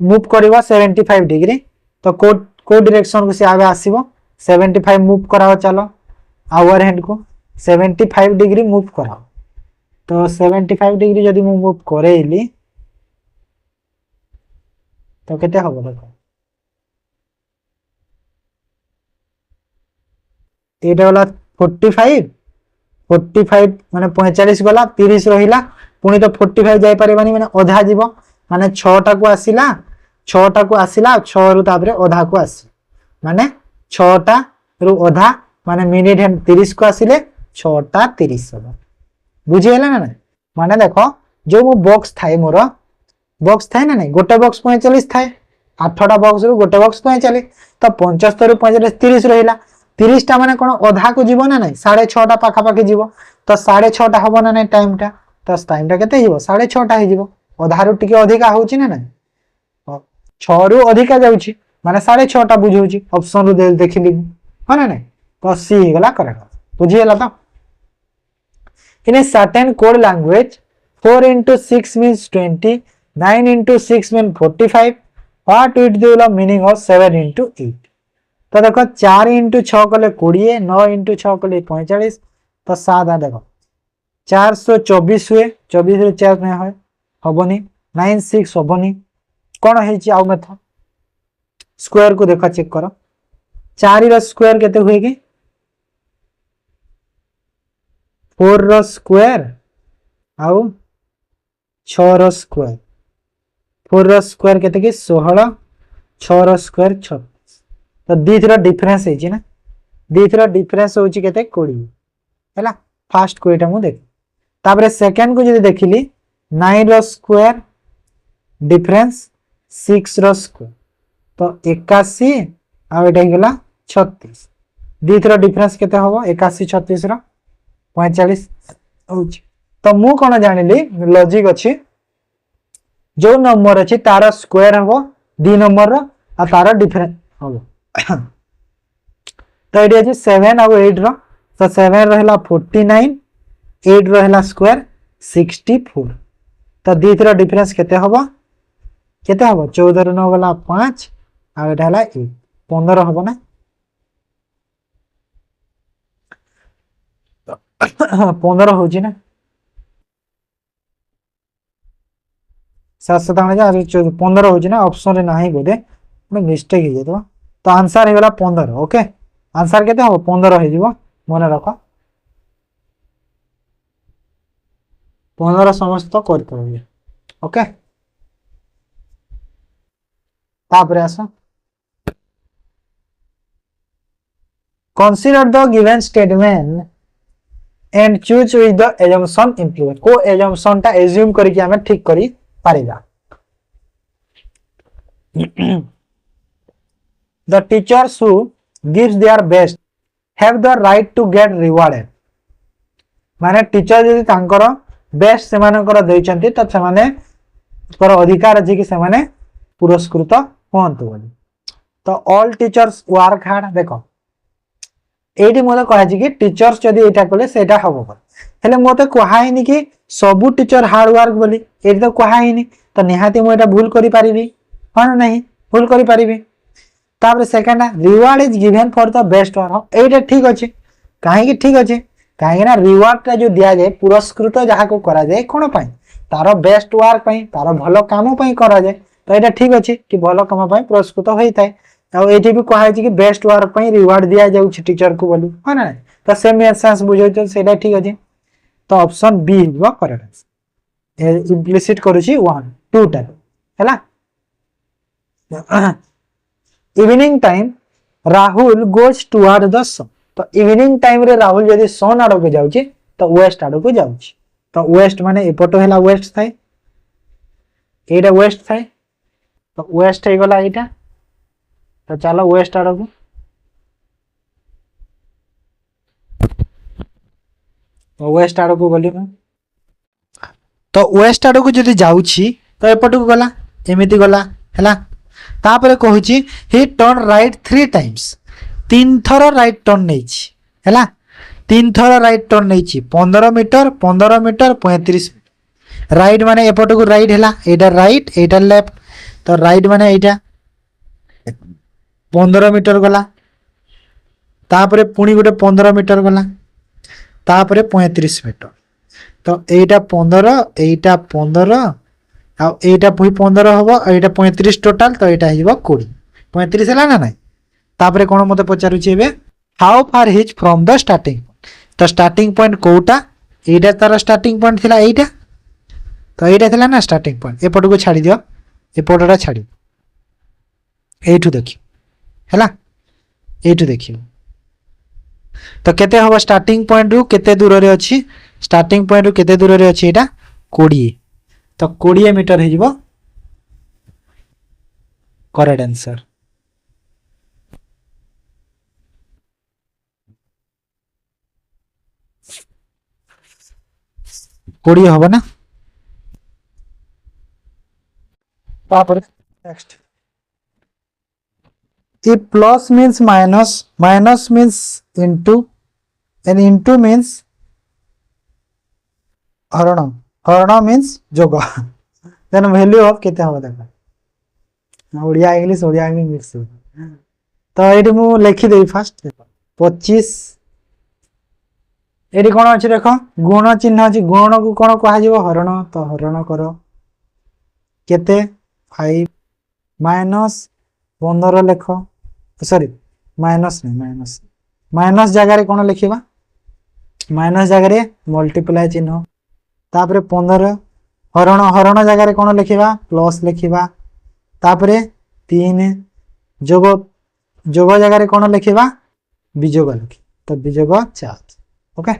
मूव करबा 75 डिग्री. तो को डायरेक्शन को से आगे आसीबो, 75 मूव कराओ, चलो आवर हैंड को 75 डिग्री मूव कराओ. तो 75 डिग्री जदि मु मूव करेइली तो केते हबो देखो, एटा वाला 45 45 माने 45 गला, 30 रहिला, पुनी तो 45 जाय परिबानी माने अधा जीवो, माने 6 टा को आसिला, 6 टा को आसिला, 6 रु तापरे अधा को आसी माने 6 टा रु अधा माने मिनिट हैंड 30 को आसिले 6 टा 30 हो. बुझी हैला ना. माने देखो जो मो बॉक्स थाए, मोर बॉक्स थाए ना नहीं, गोटे बॉक्स 45 थाए, 8टा बॉक्स रु गोटे बॉक्स 45, तो 75 रु 45 30 रहिला, 30 टा माने कोन अधा को जीवो ना नहीं, 6.5 टा पाखा पाखी जीवो. तो 6.5 टा हबो ना नहीं टाइम टा, तो टाइम टा केते हिबो 6.5 टा हि जीवो, अधा रु टिके अधिका होची ना नहीं, 6 रु अधिका जाउची माने 6.5 टा बुझौची. ऑप्शन रु देखिली हो ना नहीं, तो सी गला करेक्ट. बुझी हैला तो. In a certain code language, 4 into 6 means 20, 9 into 6 means 45. What would be the meaning of 7 into 8? तो देखो 4 into 6 कले 20, 9 into 6 कले 45, तो 7 आ देखो 424 हुए, 24 रे 4 में है हबनी, 9 6 हबनी, कोन हेची आउ मेथड स्क्वायर को देखा चेक करो, 4 रो स्क्वायर केते हुए कि 4 रो स्क्वायर आउ 6 रो स्क्वायर, 4 रो स्क्वायर केते कि 16, 6 रो स्क्वायर 36. तो दी थरा डिफरेंस है ना, दी थरा डिफरेंस होची केते 20 हैला. फर्स्ट को एटा मु देख, तापरे सेकंड को जदी देखिली 9 रो स्क्वायर डिफरेंस 6 रो स्क्वायर, तो 81 आ एटा गेला 36. दी थरा डिफरेंस केते होबो 81 36 रो 45 होची. तो मु कोन जानिली लॉजिक अछि, जो नंबर अछि तार स्क्वायर हबो दी नंबर रो आ तार डिफरेंस हबो. तो एडी अछि 7 आ 8 रो, तो 7 रहला 49, 8 रहला स्क्वायर 64. तो दी थरा डिफरेंस केते हबो, केते हबो 14 रो 9 गला 5 आ एटा हला 1 15 हबो ना. 15 होची ना, 15 होची ना, ऑप्शन रे नाही बोदे मिस्टेक हे जेतो. तो आंसर हे गला 15. ओके, आंसर केते हो 15 हे जीवो, मने रखो 15 समस्त करते हो. ओके, तापरे आसो consider the given statement and choose with the assumption implement. को assumption टा assume करी कि हमें ठीक करी Paribas. The teachers who gives their best have the right to get rewarded. माने टीचर जदि तांकर बेस्ट से मानकर देइचंती त से माने पर अधिकार अछि कि से माने पुरस्कृत होंतु बोली. तो ऑल टीचर्स वर्क हार्ड. देखो एडी मोला कहा कि टीचर्स जदि एटा कले सेटा हबो, हेले मते कहाइनी कि सबु टीचर हार्ड वर्क बोली एटी तो कहाइनी तो निहाती मु एटा भूल करि परिबी हां नहीं भूल करि परिबी। तापर second reward is given for the best work एटा ठीक अछि काहे कि ठीक अछि काहे ना रिवार्ड ता जो दिया जाय पुरस्कृत जहा को करा जाय कोन पई तार बेस्ट वर्क पई तार भलो काम पई करा जाय तो एटा ठीक अछि कि भलो काम पई पुरस्कृत होई थाए आ एठी भी कहा कि बेस्ट वर्क पई रिवार्ड दिया जाउ टीचर को बोली हां ना तो सेम एसेंस बुझो तो सेटा ठीक अछि तो ऑप्शन बी हिबो करेक्ट आंसर इम्प्लिसिट करूची 1 2 टाइप हैला। Evening time Rahul goes toward the sun तो इवनिंग टाइम रे राहुल यदि सन आड़ को जाउची तो वेस्ट आड़ को जाउची तो वेस्ट माने एपटो हैला वेस्ट थाए एटा वेस्ट थाए तो वेस्ट हे गला एटा तो चलो वेस्ट आड़ को तो वेस्ट आड़ को गली मैं तो वेस्ट आड़ को जदि जाउची तो एपट को गला एमिति गला हैला। तापरे कहूची ही टर्न राइट 3 टाइम्स 3 थर राइट टर्न नेछि हैला 3 थर राइट टर्न नेछि 15 मीटर 35 राइट माने एपट को राइट हैला एटा राइट एटा लेफ्ट तो राइट माने एटा 15 मीटर गला तापरे पुणी गोटे 15 मीटर गला तापरे 35 मीटर तो एटा 15 एटा 15 आ एटा 15 हबो एटा 35 टोटल तो एटा हिबो 20 35 हला ना नाही तापरे कोन मते पचारुची एबे how far his from the starting तो स्टार्टिंग पॉइंट कोटा एटा तार स्टार्टिंग पॉइंट थिला एटा तो एटा थिला ना स्टार्टिंग पॉइंट एपट को छाडी दियो एपटटा छाडी एठु देखि हैला एठु देखियो तो केते हबो स्टार्टिंग पॉइंट रु केते दूर रे अछि स्टार्टिंग पॉइंट रु केते दूर रे अछि एटा 20 तो 20 मीटर हे जिवो करेक्ट आंसर। कोड़ी हबो ना तापर next if plus means minus minus means into and into means हरण हरण means जोग then value of केते हबो देखा ओडिया इंग्लिश मिक्स तो एटी मु लिखि देई फास्ट 25 एटी कोन अछि देखो गुण चिन्ह अछि गुण को कोन कहा जिवो हरण तो हरण करो केते 5 माइनस 15 लेखो सॉरी माइनस नहीं माइनस माइनस जगह रे कोन लिखिबा माइनस जगह रे मल्टीप्लाई चिन्ह तापरे 15 हरण हरण जगह रे कोन लिखिबा प्लस लिखिबा तापरे 3 जोग जोग जगह रे कोन लिखिबा विजोग लिखि तो विजोग 4 ओके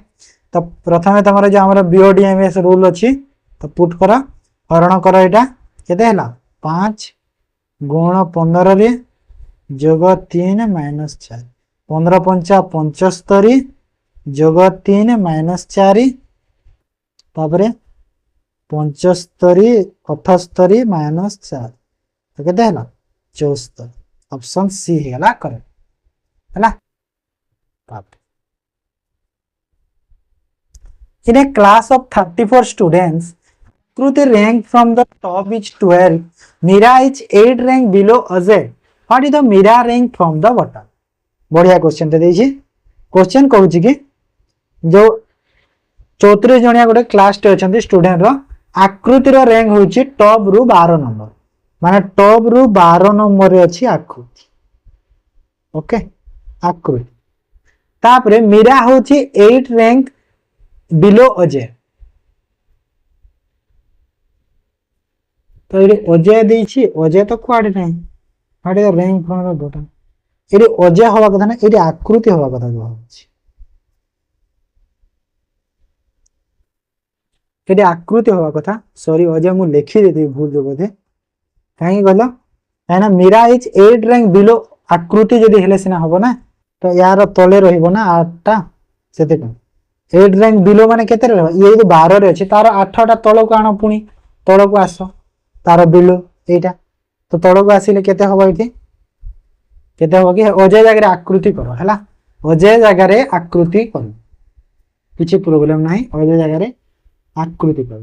तो प्रथमे तमरे जो हमर बीओडीएमएस रूल अछि तो पुट करा हरण करा एटा केते हला 5 गुण 15 रे जोग 3 माइनस 4 15 पंचा 75 जोग 3 माइनस 4 तापरे 75 78 माइनस 4 तो केते हला 74 ऑप्शन सी हेला करेक्ट हला। In a class of 34 students, Kruti rank from the top is 12, Mira is 8 rank below Ajay. What is the Mira rank from the bottom? बढ़िया क्वेश्चन ते देछि क्वेश्चन कहूछि कि जो 34 जणिया गोटे क्लास टे अछंती स्टूडेंट रो आकृति रो rank होछि टॉप रु 12 नंबर माने टॉप रु 12 नंबर रे अछि आकृति ओके आकृति तापरे मीरा होछि 8 रैंक बिलो अजय तो ये अजय देछि अजय तो क्वाड नै हाडे रैंक फ्रॉम द बॉटम ये अजय हवा कथा ना ये आकृति हवा कथा जो होछि ये आकृति हवा कथा सॉरी अजय मु लिखि देती भूल जो बोधे काहे गलो काना मीरा इज 8 रैंक बिलो आकृति जदी हेले सिना हबो ना तो यार तले रहिबो ना 8 टा सेते 8 रैंक बिलो माने केते रहबो ये जो 12 रे अछि तार 8 टा तळ को आनो पुनी तळ को आसो तार बिलो एटा तो तळ को आसीले केते हबो इथे केते हबो कि अजय जगह रे आकृति करो हला अजय जगह रे आकृति करो किसी प्रोब्लेम ना अवैध जगह आकृति कर।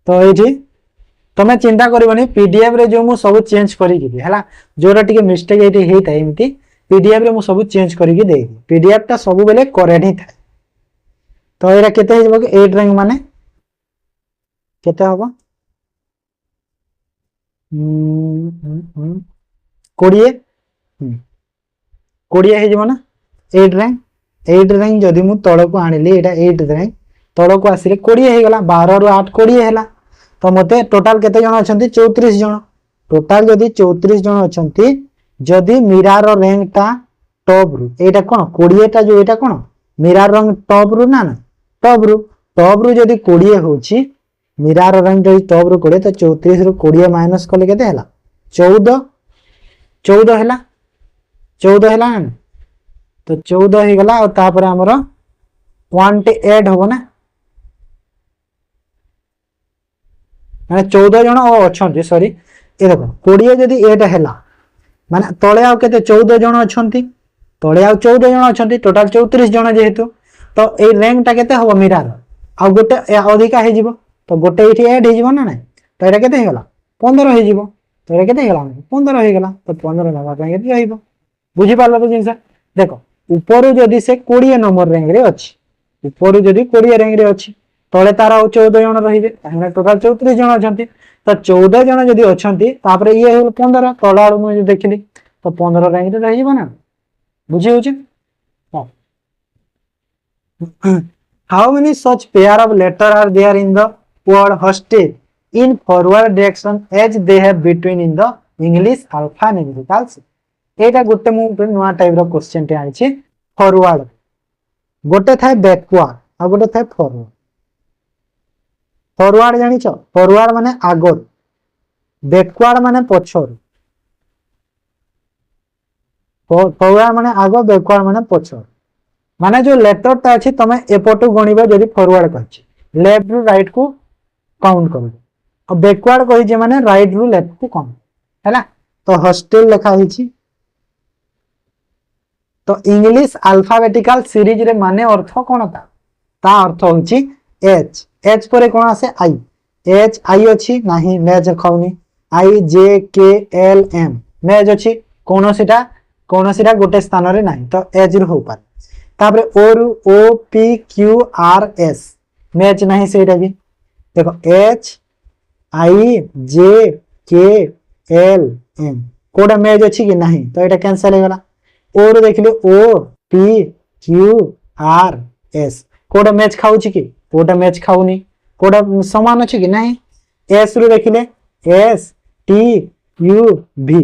तो ये तुम्हें चिंता करबनी पीडीएफ रे जो मु सब चेंज करिकि हैला जोरा टिके मिस्टेक एटी हेई थाए एमती पीडीएफ रे मु सब चेंज करिकि देई पीडीएफ ता सब बेले करेक्ट ही थाए। तो एरा केते हे जबो कि 8 रैंक माने केते होबो 20 20 हे जबो ना 8 रैंक जदि मु तळ को आनिली एटा 8 रैंक तळ को आसिले 20 हे गला 12 रु 8 20 हैला। तो मते टोटल केते जण अछंती 34 जण टोटल जदि 34 जण अछंती जदि मिरार रैंक ता टॉप रु एटा कोन 20 ता जो एटा कोन मिरार रैंक टॉप रु ना टॉप रु जदि 20 होची मिरार रैंक जदि टॉप रु 20 तो 34 रु 20 माइनस कले केते हैला 14 हैला 14 हैला तो 14 हे गला और तापर हमर 1 होबो ना माने 14 जण अछंती सॉरी ए देखो 20 जदि 8 हैला माने तळे आउ केते 14 जण अछंती तळे आउ 14 जण अछंती टोटल 34 जण जेहेतु तो ए रैंक टा केते होबो मिरार आ गोटे अधिका हे जिवो तो गोटे इठी ऐड हे जिवो ना नै तो एटा केते हे गला 15 हे जिवो तो एटा केते हे गला 15 हे गला तो 15 नबा पय केते होइबो बुझी पालो तो जिंसा देखो ऊपर जदि से 20 नंबर रैंक रे अछि ऊपर जदि 20 रैंक रे अछि तळे तार 14 जण रहिबे ताने टोटल 34 जण अछंती तो 14 जण जदि अछंती तापरे ये 15 तळाळु मु देखिली तो 15 रैंक रे रहिबो ना बुझी होची। How many such pair of letter are there in the word hostel in forward direction as they have between in the English alphanumericals एटा गोटे मु नुवा टाइप रो क्वेश्चन टे आछि फॉरवर्ड गोटे थाए बैकवर्ड आ गोटे थाए फॉरवर्ड फॉरवर्ड जानि छ फॉरवर्ड माने आगोर बैकवर्ड माने पछोर फॉरवर्ड माने आगो बैकवर्ड माने पछोर माने जो लेटर ता अछि तमे एपटु गणिबो जदि फॉरवर्ड करछि लेफ्ट रु राइट को काउंट करबो और बैकवर्ड कहि जे माने राइट रु लेफ्ट को काउंट हैला। तो हॉस्टेल लिखा हिछि तो इंग्लिश अल्फाबेटिकल सीरीज रे माने अर्थ कोन ता अर्थ होछि एच एच पर कोन आसे आई एच आई अछि नाही मेज खाउनी आई जे के एल एम मेज अछि कोनोसीटा गोटे स्थान रे नाही तो एच रु हो पार तापरे ओ रु O P Q R S match नहीं सेटा भी देखो एच आई जे के एल एम कोडा मैच अछि कि नहीं तो एटा कैंसिल हो गला ओ रु देखिले O P Q R S कोडा मैच खाउछि कि कोडा मैच खाउनी कोडा समान अछि कि नहीं एस रु देखिले एस टी यू भी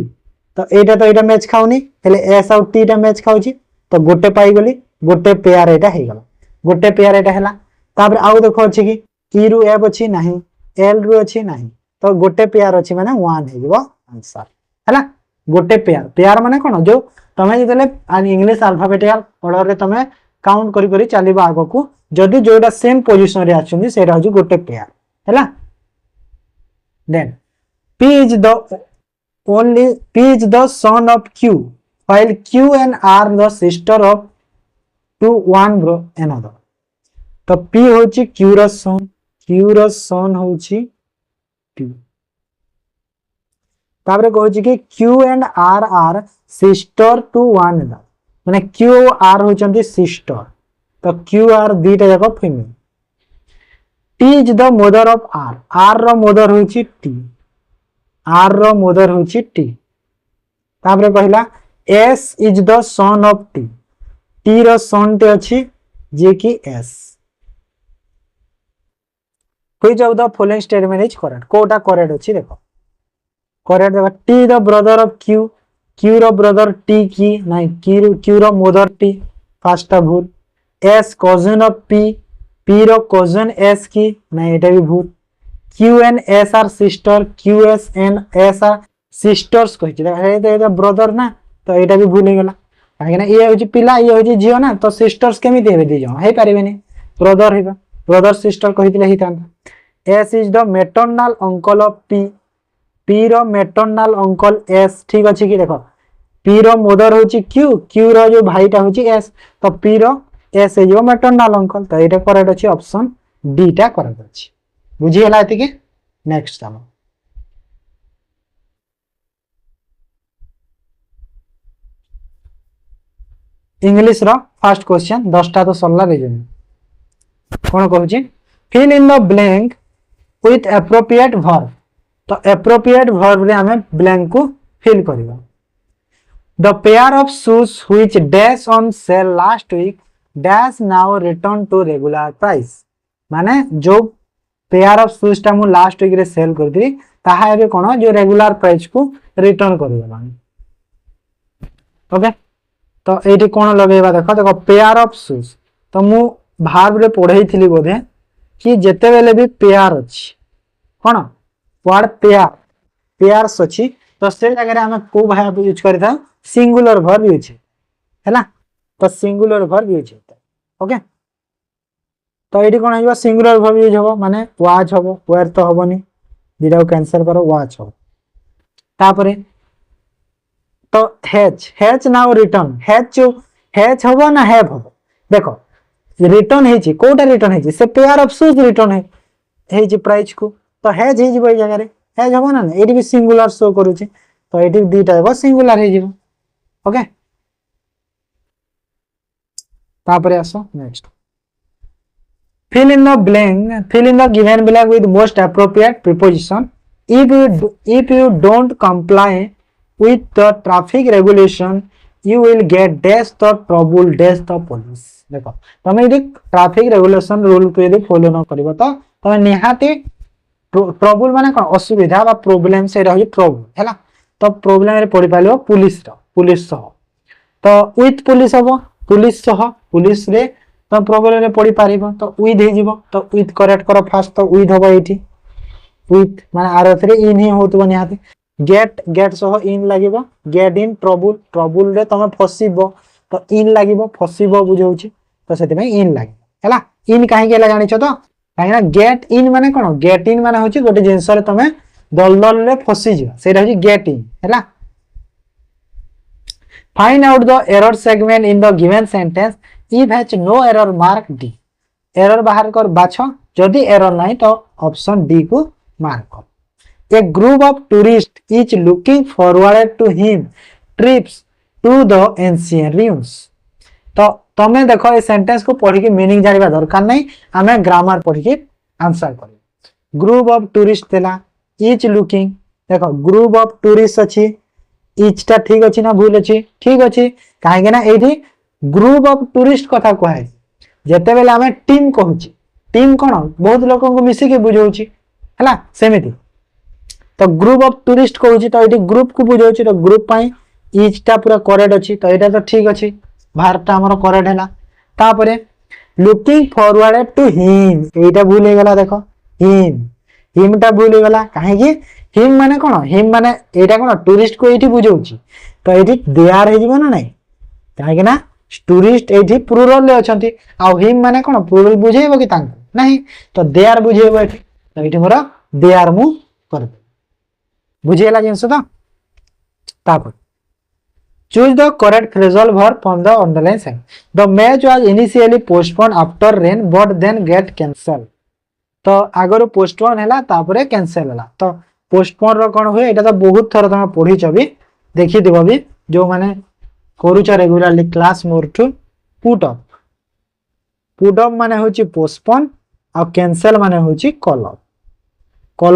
तो एटा मैच खाउनी हेले एस और टी टा मैच खाउछि तो गोटे पाई गली गोटे पेयर एटा हे गला गोटे पेयर एटा हैला तापर आउ देखो अछि कि ई रु एफ अछि नाही एल रु अछि नाही तो गोटे पेयर अछि माने 1 हे जबो आंसर हैला गोटे पेयर पेयर माने कोन जो तमे जतले इंग्लिश अल्फाबेटिकल ऑर्डर रे तमे काउंट करी करी चलीबा आगो को जदी जोटा सेम पोजीशन रे आछुंदी सेटा होजी गोटे पेयर हैला। Then p is the son of q while q and r the sister of to one bro another तो p होची q रो son होची p ताबरे कहूची कि q and r are sister to one another माने q r होचंती sister तो q r दीटा जाको female t is the mother of r r रो mother होची t r रो मदर होची t ताबरे कहला s is the son of t t row son ते अछि जे कि s which of the following statement is correct कोटा करेक्ट अछि देखो करेक्ट देखो t the brother of q q रो ब्रदर t की नहीं q रो मदर t फर्स्ट भूल s cousin of p p रो cousin s की नहीं एटा भी भूल q and s are sister q s and s are sisters कहि देखो ब्रदर ना तो एटा भी भूल हे गेला काहे ना ये होची पिला ये होची जियो ना तो सिस्टर्स केमिति हेबे दी जण हे पारिबेनी ब्रदर हेबा ब्रदर सिस्टर कहितले हितांता s is the maternal uncle of p p रो maternal uncle s ठीक अछि कि देखो पी रो मदर होची क्यू, क्यू रो जो भाईटा होची एस, तो पी रो एस हो मैटरनाल अंकल, तो ये करेक्ट अच्छी ऑप्शन डी टा करेक्ट अच्छी। बुझीगला ये। नेक्स्ट चलो इंग्लिश रो फर्स्ट क्वेश्चन 10टा तो सरला रीजन कौन कहूँ fill in the blank with appropriate verb, तो एप्रोप्रिएट वर्ब रे हमें ब्लैंक को फिल करबा। The pair of shoes which dash on sale last week dash now return to regular price, माने जो पेयर ऑफ शूज टा मु लास्ट वीक रे सेल करथि ताहा एबे कोन जो रेगुलर प्राइस को रिटर्न करबा। ओके तो एठी कोन लगेबा देखो देखो पेयर ऑफ शूज, तो मु भार्ब रे पढ़ाई थी बोधे कि जेते बेले भी पेयर अच्छी कौन वर्ड पेयर पेयर्स अच्छी, तो से जगह आम को भाव यूज करता सिंगुलर वर्ब यूज है, तो सिंगुलर वर्ब यूज होता है। ओके तो ये कौन हो सिंगुलर वर्ब यूज हम माने वाच हम वेयर तो हेनी दीटा कैंसल करो वाच हम तापरे तो hatch hatch now return hatch hatch हम ना हैव हम देखो रिटर्न है कोटा रिटर्न है से पेयर ऑफ शूज रिटर्न है प्राइस को, तो हैज हे जिवो जगह रे हैज हम ना एडी भी सिंगुलर शो करूची, तो एडी दीटा है सिंगुलर है जिवो। ओके तापरे आसो next fill in the blank, fill in the given blank with most appropriate preposition if you don't comply with the traffic regulation you will get dash the trouble dash the police। देखो तुम यदि traffic regulation rule को यदि follow न करिवो तो तुम निहाती trouble माने कोन असुविधा बा प्रॉब्लम से रही ट्रबल हैला, तो प्रॉब्लम रे पड़ी पालो पुलिस रो पुलिस सह, तो विथ पुलिस हबो पुलिस सह पुलिस रे तो प्रॉब्लम रे पड़ी पारिबो, तो विथ हे जिवो, तो विथ करेक्ट करो फास्ट, तो विथ हबो एठी विथ माने आर रे इन ही होतबो निहाती गेट गेट सह इन लागिबो गेट इन ट्रबल ट्रबल रे तुम फसिबो तो इन लागिबो फसिबो बुझौची, तो सेति में इन लागिबो हैला। इन काहे के जानि छ तो काहे ना गेट इन माने कोन गेट इन माने होची गोटे जिंस रे तुम दलदल रे फसी जिवो सेटा होची गेट इन हैला। Find out the error segment in the given sentence if has no error mark D, error बाहर कर बाछो जदी एरर नाही तो ऑप्शन डी को मार्क कर। A group of tourists is looking forward to him trips to the ancient ruins, तो तमें देखो ये सेंटेंस को पढ़ी के मीनिंग जानिबा दरकार नहीं, हमें ग्रामर पढ़ी के आंसर करियो। ग्रुप ऑफ टूरिस्ट देला इज लुकिंग, देखो ग्रुप ऑफ टूरिस्ट अछि इज टा ठीक अछि ना भूल अछि ठीक अछि काहे के ना एठी ग्रुप ऑफ टूरिस्ट कथा कहै जेते बेले हमें टीम कहूची टीम कोन बहुत लोगों को मिसी के बुझौची हैला सेमिति, तो ग्रुप ऑफ टूरिस्ट कहूची तो एठी ग्रुप को बुझौची, तो ग्रुप पाई इज टा पूरा करेक्ट अछि, तो एटा तो ठीक अछि भारत हमर करेक्ट हैला। तापरे लुकिंग फॉरवर्ड टू हिम एटा भूल हे गेला देखो हिम टा भूल हे गेला काहे कि हिम माने कोन हिम माने एटा कोन टूरिस्ट को एठी बुझौची, तो एठी देयर हे जिवो ना नाही काहे कि ना टूरिस्ट एठी प्लुरल ले अछंती आ हिम माने कोन प्लुरल बुझेबो कि तांको नाही, तो देयर बुझेबो एठी, तो एठी मोर देयर मु कर बुझेला जिंस तो तापर choose the correct phrasal verb from the underlined sentence। The match was initially postponed after rain but then get cancelled, तो आगर पोस्टपोन हैला तापरे कैंसिल हैला, तो पोस्टपोन रो कोन होय एटा तो बहुत थर तमे पढी छबी देखि दिबो भी जो माने करूछ regularly class more to put up माने होची पोस्टपोन आ कैंसिल माने होची कॉल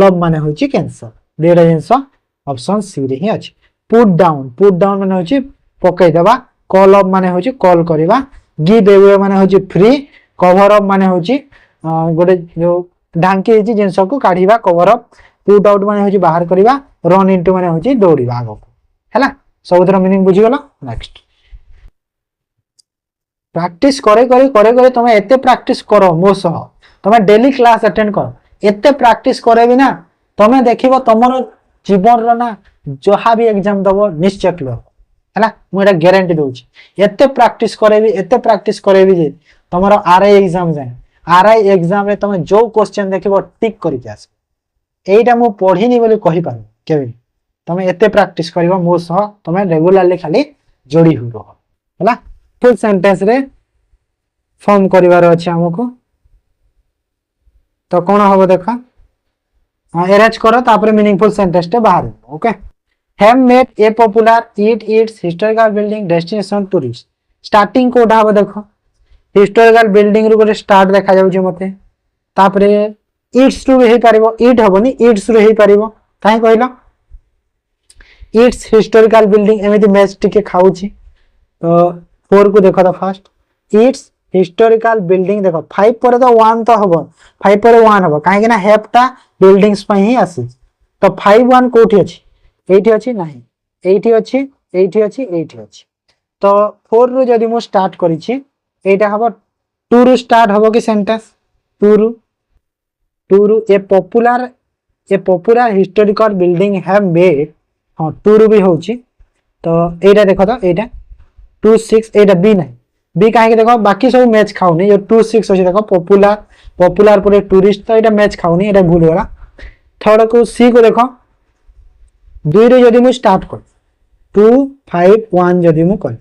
अप माने होची कैंसिल, देडा जिंस ऑप्शन सी रे ही अछि। पुट डाउन माने होची पकई देबा, कॉल अप माने होची कॉल करबा, गिव अवे माने होची फ्री, कवर अप माने होची गोटे जो ढांकी हेची जिंस को काढीबा कवर अप, पुट आउट माने होची बाहर करबा, रन इनटू माने होची दौड़ीबा आगो हैला। सबुतर मीनिंग बुझी गलो। नेक्स्ट प्रैक्टिस करे तमे एते प्रैक्टिस करो मो सह तमे डेली क्लास अटेंड करो, एते प्रैक्टिस करे बिना तमे देखिबो तमरो जीवन रो ना जहा भी एग्जाम दबो निश्चय क्लियर हैला, मु एटा गारंटी दोछि। एते प्रैक्टिस करेबी जे तमरो आरआई एग्जाम जाय आरआई एग्जाम रे तमे जो क्वेश्चन देखिबो टिक करि के आस, एटा मु पढिनी बोली कहि पार केबे तमे एते प्रैक्टिस करबो मो सह तमे रेगुलरली खाली जोड़ी हुई रहो हला। फुल सेंटेंस रे फॉर्म करिवार अछि हमको तो कोन हबो देखा अरेंज करो तापर मीनिंगफुल सेंटेंस टे बाहर okay. Have made a popular it it's historical building destination tourist starting कोडा हबो देखो हिस्टोरिकल बिल्डिंग रु गोटे स्टार्ट देखा जाउछ मते तापर इट्स रु हे परिबो इट हबोनी इट्स रु हे परिबो काहे कहलो इट्स हिस्टोरिकल बिल्डिंग एमिति मैच टिके खाउची तो 4 को देखो तो फर्स्ट इट्स हिस्टोरिकल बिल्डिंग देखो 5 पर तो 1 तो हबो 5 पर 1 हबो काहे कि ना हैव टा बिल्डिंग्स पई ही आसी तो 5 1 कोठी अछि एठी अछि नाही एठी अछि एठी अछि एठी अछि तो 4 रु जदी मु स्टार्ट करी छी एटा हबो 2 रु स्टार्ट हबो कि सेंटेंस 2 रु ए popular historical building have made हां 2 रु भी होची तो एटा देखो तो एटा 2 6 एटा बी नाही बी काहे कि देखो बाकी सब मैच खाउनी यो 2 6 अछि देखो पॉपुलर पर टूरिस्ट तो एटा मैच खाउनी एटा भूल होला। थर्ड को सी को देखो 2 रे जदी मु स्टार्ट कर 2 5 1 जदी मु कर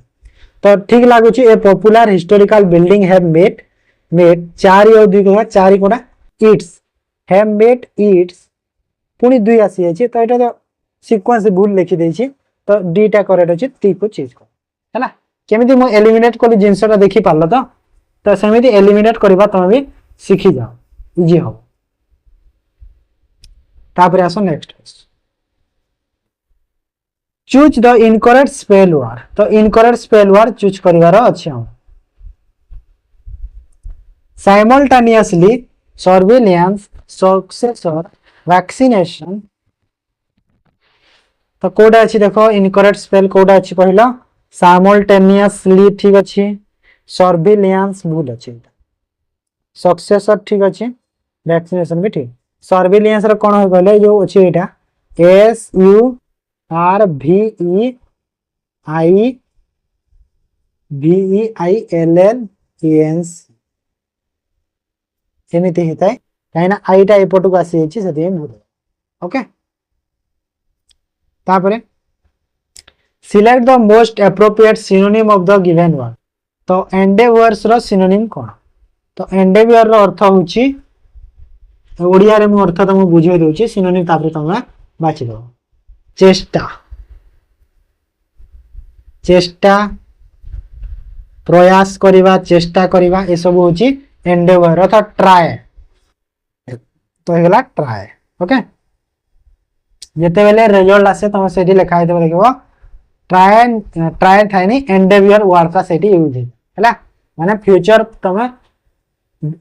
तो ठीक लागु छी ए popular historical building have made 4 और 2 को 4 कोडा इट्स हैव मेड इट्स पुनी 2 आसी अछि तो एटा तो सीक्वेंस भूल लिखि दै छी तो डीटा करेक्ट अछि 3 को चेंज कर हैला केमिति मु एलिमिनेट कोली जिंसटा देखि पालो तो सेमिति एलिमिनेट करबा तमे भी सीखि जाओ इजी हो। तापर आसो next choose the incorrect spell word तो इनकरेक्ट स्पेल वर्ड चूज करिवार अछि हम साइमल्टेनियसली सर्विलेंस सक्सेसर वैक्सीनेशन तो कोडा अछि देखो इनकरेक्ट स्पेल कोडा अछि पहिला साइमल्टेनियसली ठीक अछि सर्विलेंस भूल अछि सक्सेसर ठीक अछि वैक्सीनेशन भी ठीक सर्विलेंस रे कोन हो गले जो अछि एटा S U R V E I L L E N C एमिति हेताय काइना आईटा एपटु को आसी अछि सेति भूल ओके। तापरे select the most appropriate synonym of the given word तो एंडेवर्स रो सिनोनिम कोन तो एंडेवर रो अर्थ होची ओडिया रे मु अर्थ तमु बुझे दोची सिनोनिम तापरे तमे बाछि दो चेष्टा चेष्टा प्रयास करिवा चेष्टा करिवा ए सब होची एंडेवर अर्थात ट्राई तो हेला ट्राई ओके जेते बेले रिजल्ट आसे तमे सेठी लिखा हेतबो देखबो ट्राई थाइनी एंडेवर वर्ड का सेठी यूज हैला माने फ्यूचर तमे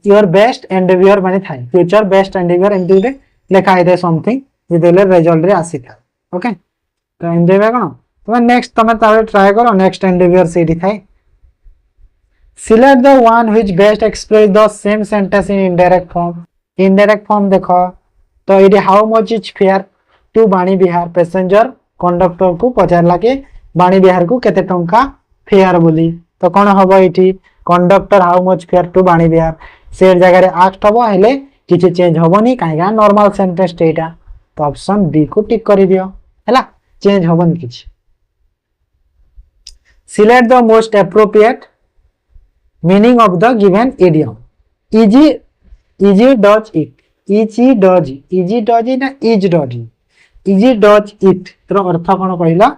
योर बेस्ट एंडेवर माने थाइ फ्यूचर बेस्ट एंडेवर एमति दे लिखा हेते समथिंग जेते रिजल्ट रे आसी था ओके तो एंडेवर कोन तमे नेक्स्ट तमे तारे ट्राई करो नेक्स्ट एंडेवर सेठी थाइ select the one which best express the same sentence in indirect form देखो तो इडी how much is fare to बाणी बिहार पैसेंजर कंडक्टर को पचारला के बाणी बिहार को केते टंका फेयर बोली तो कोन हबो इठी conductor how much fare to बाणी बिहार से जगह रे आस्ट हबो हेले किछि चेंज हबोनी काहेगा नॉर्मल सेंटेंस एटा तो ऑप्शन बी को टिक करि दियो हैला चेंज हबोनी किछि। Select the most appropriate meaning of the given idiom easy does it ना इज डज इट तो अर्थ कोन कहला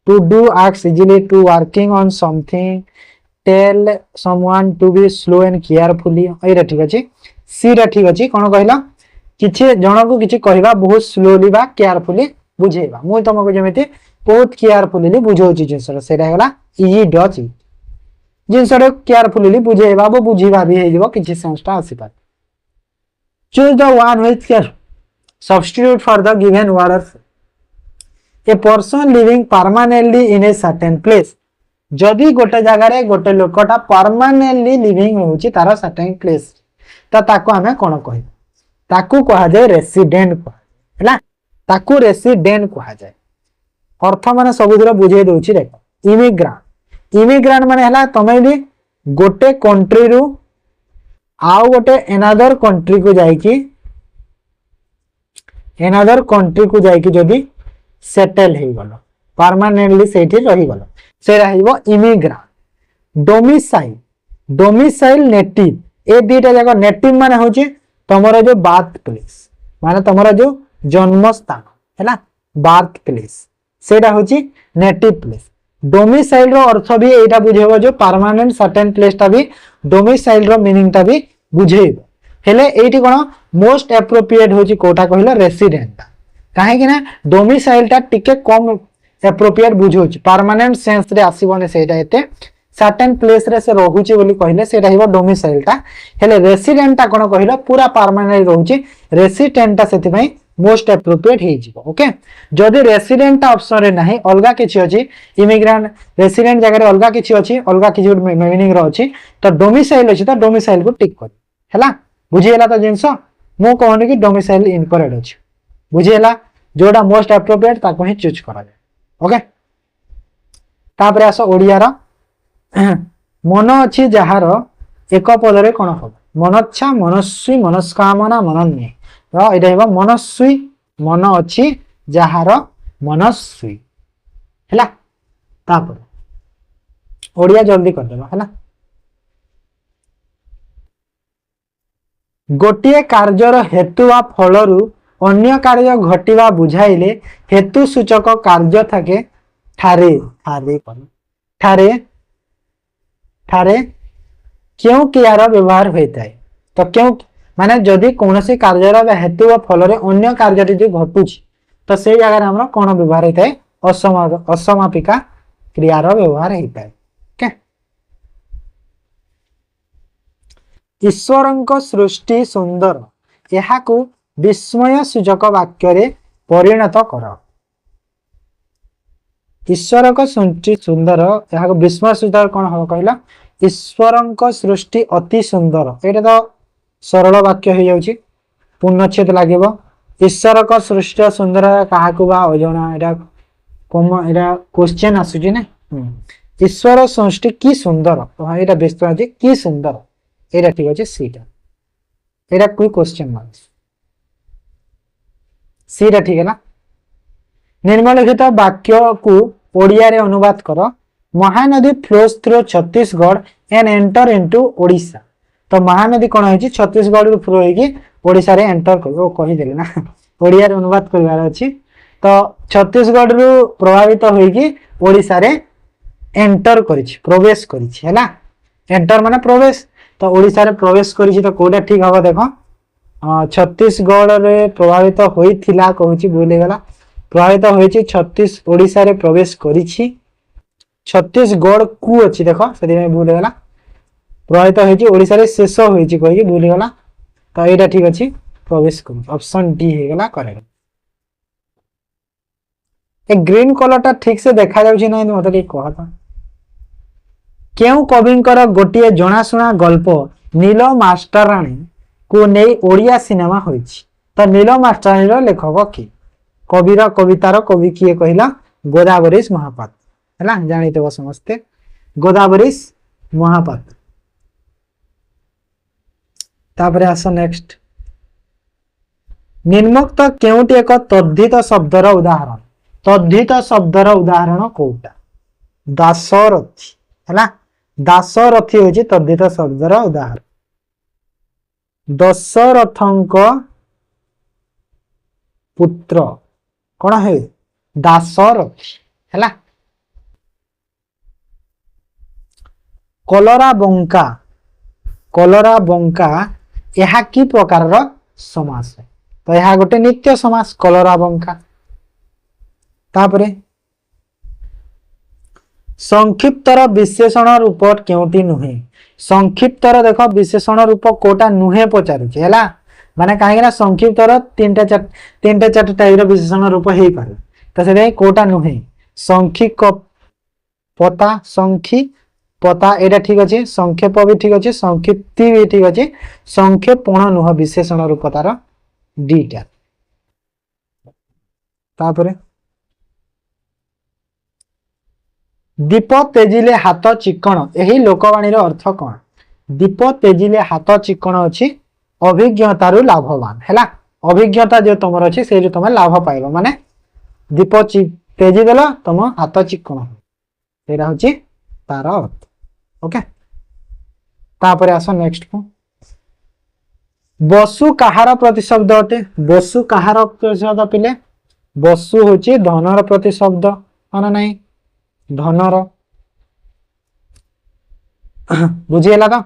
to do act easily to working on something tell someone to be slow and carefully एरा ठीक अछि सी रा ठीक अछि कोन कहला किछि जण को किछि कहबा बहुत स्लोली बा केयरफुली बुझेबा मु तुमको जेमिति बहुत केयरफुली बुझौछि जिंसरा सेरा होला इजी डज इट जिंसरा केयरफुली बुझेबा बो बुझीबा भी हेजबो किछि सेंसटा आसी पार। Choose the one which can substitute for the given word a person living permanently in a certain place जदि गोटे जगह रे गोटे लोकटा परमानेंटली लिविंग होची तार सर्टेन प्लेस त ताको हमें कोन कहि ताको कहा जाय रेसिडेंट हैला ताको रेसिडेंट कहा जाय अर्थ माने सबुदरा बुझे दोची देखो इमिग्रेंट माने हला तमे भी गोटे कंट्री रु आउ गोटे अनदर कंट्री को जाई कि एनादर कंट्री को जाइकी जदि सेटल हो गल परमानेंटली सेठी रही गल से रहिबो इमिग्रेंट डोमिसाइल डोमिसाइल नेटिव ए दुईटा जाक नेटिव माने होची तमरो जो बर्थ प्लेस माने तमरो जो जन्म स्थान हैला बर्थ प्लेस सेटा होची नेटिव प्लेस डोमिसाइल रो अर्थ भी एटा बुझेबो जो परमानेंट सर्टेन प्लेस ता भी डोमिसाइल रो मीनिंग ता भी बुझेबो हेले एटी कोन मोस्ट एप्रोप्रिएट होची कोटा कहिला रेसिडेंट काहे कि ना डोमिसाइल ता टिके कम एप्रोप्रिएट बुझोची परमानेंट सेंस रे आसीबोने सेटा एते सर्टेन प्लेस रे से रहूची बोली कहिले सेटा हिबो डोमिसाइल ता हेले रेसिडेंट ता कोन कहिला पूरा परमानेंट रहूची रेसिडेंट ता सेति पई मोस्ट एप्रोप्रिएट हे जिवो ओके जदि रेसिडेंट ऑप्शन रे नाही अलगा किछि अछि इमिग्रेंट रेसिडेंट जगह रे अलगा किछि अछि अलगा किछि मीनिंग रो अछि तो डोमिसाइल अछि तो डोमिसाइल को टिक कर हैला बुझिएला तो जिंस मो कहनी कि डोमिसाइल इनकरेक्ट अछि बुझिएला जोडा मोस्ट एप्रोप्रिएट ताको ही चूज करा जाय ओके तापरे आसो ओडिया रो मन अछि जहार एक पद रे कोन हो मनच्छा मनस्वी मनस्कामना मनन्य तो एटा हेबा मनस्वी मन अछि जहार मनस्वी हैला तापर ओडिया जल्दी कर देबा हैला गोटिए कार्यर हेतु वा फलरु अन्य कार्य घटिवा बुझाइले हेतु सूचक कार्य थाके ठारे ठारे ठारे ठारे क्यों क्रियार व्यवहार होता है तो क्यों माने जदि कोनोसी कार्यर बा हेतु वा फलरे अन्य कार्य जो घटुची तो से जगह हमरा कोन व्यवहार होता है असमापिका क्रियार व्यवहार होता है ओके ईश्वरंक सृष्टि सुंदर यहाकू विस्मय सूचक वाक्य रे परिणत कर ईश्वरक सृष्टि सुंदर यहाकू विस्मय सूचक कोन हो कहला ईश्वरंक सृष्टि अति सुंदर एटा तो सरल वाक्य हो जाउची पूर्णच्छेद लागेबो ईश्वरक सृष्टि सुंदर काहाकू बा अजणा एटा एटा क्वेश्चन आसुची ना ईश्वर सृष्टि की सुंदर तो एटा व्यस्त अछि की सुंदर एटा ठीक अछि सीटा एटा कोई क्वेश्चन मार्क सीटा ठीक है ना निम्नलिखित वाक्य को ओडिया रे अनुवाद कर Mahanadi flows through Chhattisgarh and enter into Odisha तो महानदी कोन होची छत्तीसगढ़ रो फ्लो होगी ओडिशा रे एंटर कर ओ कहि देले ना ओडिया रे अनुवाद करबार अछि तो छत्तीसगढ़ रो प्रभावित होगी ओडिशा रे एंटर करिछि प्रवेश करिछि हैला एंटर माने प्रवेश तो ओडिशा रे प्रवेश करिछि तो कोडा ठीक हबो देखो छत्तीसगढ़ रे प्रभावित होइथिला कहूची बोले गला प्रभावित होइछि छत्तीस ओडिशा रे प्रवेश करिछि छत्तीसगढ़ कु अछि देखो सेदि में बोले गला प्रभावित होइछि ओडिशा रे शेष होइछि कहि बोले गला तो एटा ठीक अछि प्रवेश करू ऑप्शन डी हे गला करेक्ट ए ग्रीन कलर ता ठीक से देखा जाउछि नै मते ठीक कहता केउ कविंकर गोटिए जणाशुना गल्प नील मास्टराणी को नहीं ओडिया सिनेमा होइछि तो नील मास्टराणी रो लेखक की कविर कवितार कवि किए कहिला गोदावरीश महापात्र हैला जानिते बस समस्ते गोदावरीश महापात्र तापरे आसो नेक्स्ट निम्नोक्त केउटी एक तद्धित शब्दर उदाहरण कोउटा दासरथी हैला दासरथी होची तद्धित शब्दर उदाहरण दशरथंक पुत्र कौन है दासरथी हैला कलरा बंका यह कि प्रकार समास है तो यह गोटे नित्य समास कलरा बंका तापरे संक्षिप्तर विशेषण रूप केउटी नुहे संक्षिप्तर देखो विशेषण रूप कोटा नुहे पचारुचे हैला माने काहे ना संक्षिप्तर तीनटा चारटा टाइप विशेषण रूप हे पारे तो से कोटा नुहे संक्षिक पता संक्षि पता एटा ठीक अछि संक्षेप भी ठीक अछि संक्षिप्ति भी ठीक अछि संक्षेपण नुह विशेषण रूप तार डीटा तापरे दीप तेजिले हाथ चिकण यही लोकवाणी अर्थ कौन दीप तेजिले हाथ चिकण अच्छी अभिज्ञतारू लाभवान हैला अभिज्ञता जो तुम अच्छी से तुम लाभ पाइब माने दीप तेजी देल तुम हाथ चिक्कण यहाँ हूँ तार अर्थ ओके तापर आस नेक्स्ट को बसु कहार प्रतिशब्द अटे बसु कहार प्रतिशब्द पिले बसु हूँ धनर प्रतिशब्द हाँ ना नहीं धनर बुझीगला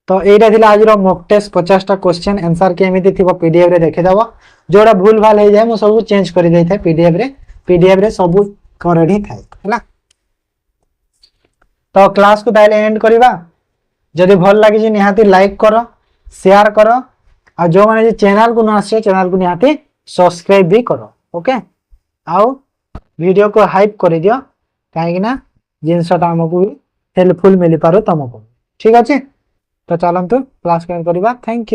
तो यहीटा थी आज मॉक टेस्ट 50टा क्वेश्चन आंसर केमी थी पीडीएफ रे देखिदेव जोड़ा भूल भाल हो जाए मुझे सब चेंज कर दे था पीडीएफ रे सब करेक्ट ही था तो क्लास को ताले एंड करवा जदि भल लगी निहाती लाइक कर शेयर कर आ जो मैंने चैनल को न आसे चैनल को निहाती सब्सक्राइब भी कर ओके आउ वीडियो को हाइप कर दियो कहीं जिनसटा आमको भी हेल्पफुल मिल पारो तुमको ठीक अच्छे तो चलतु क्लास करवा थैंक यू।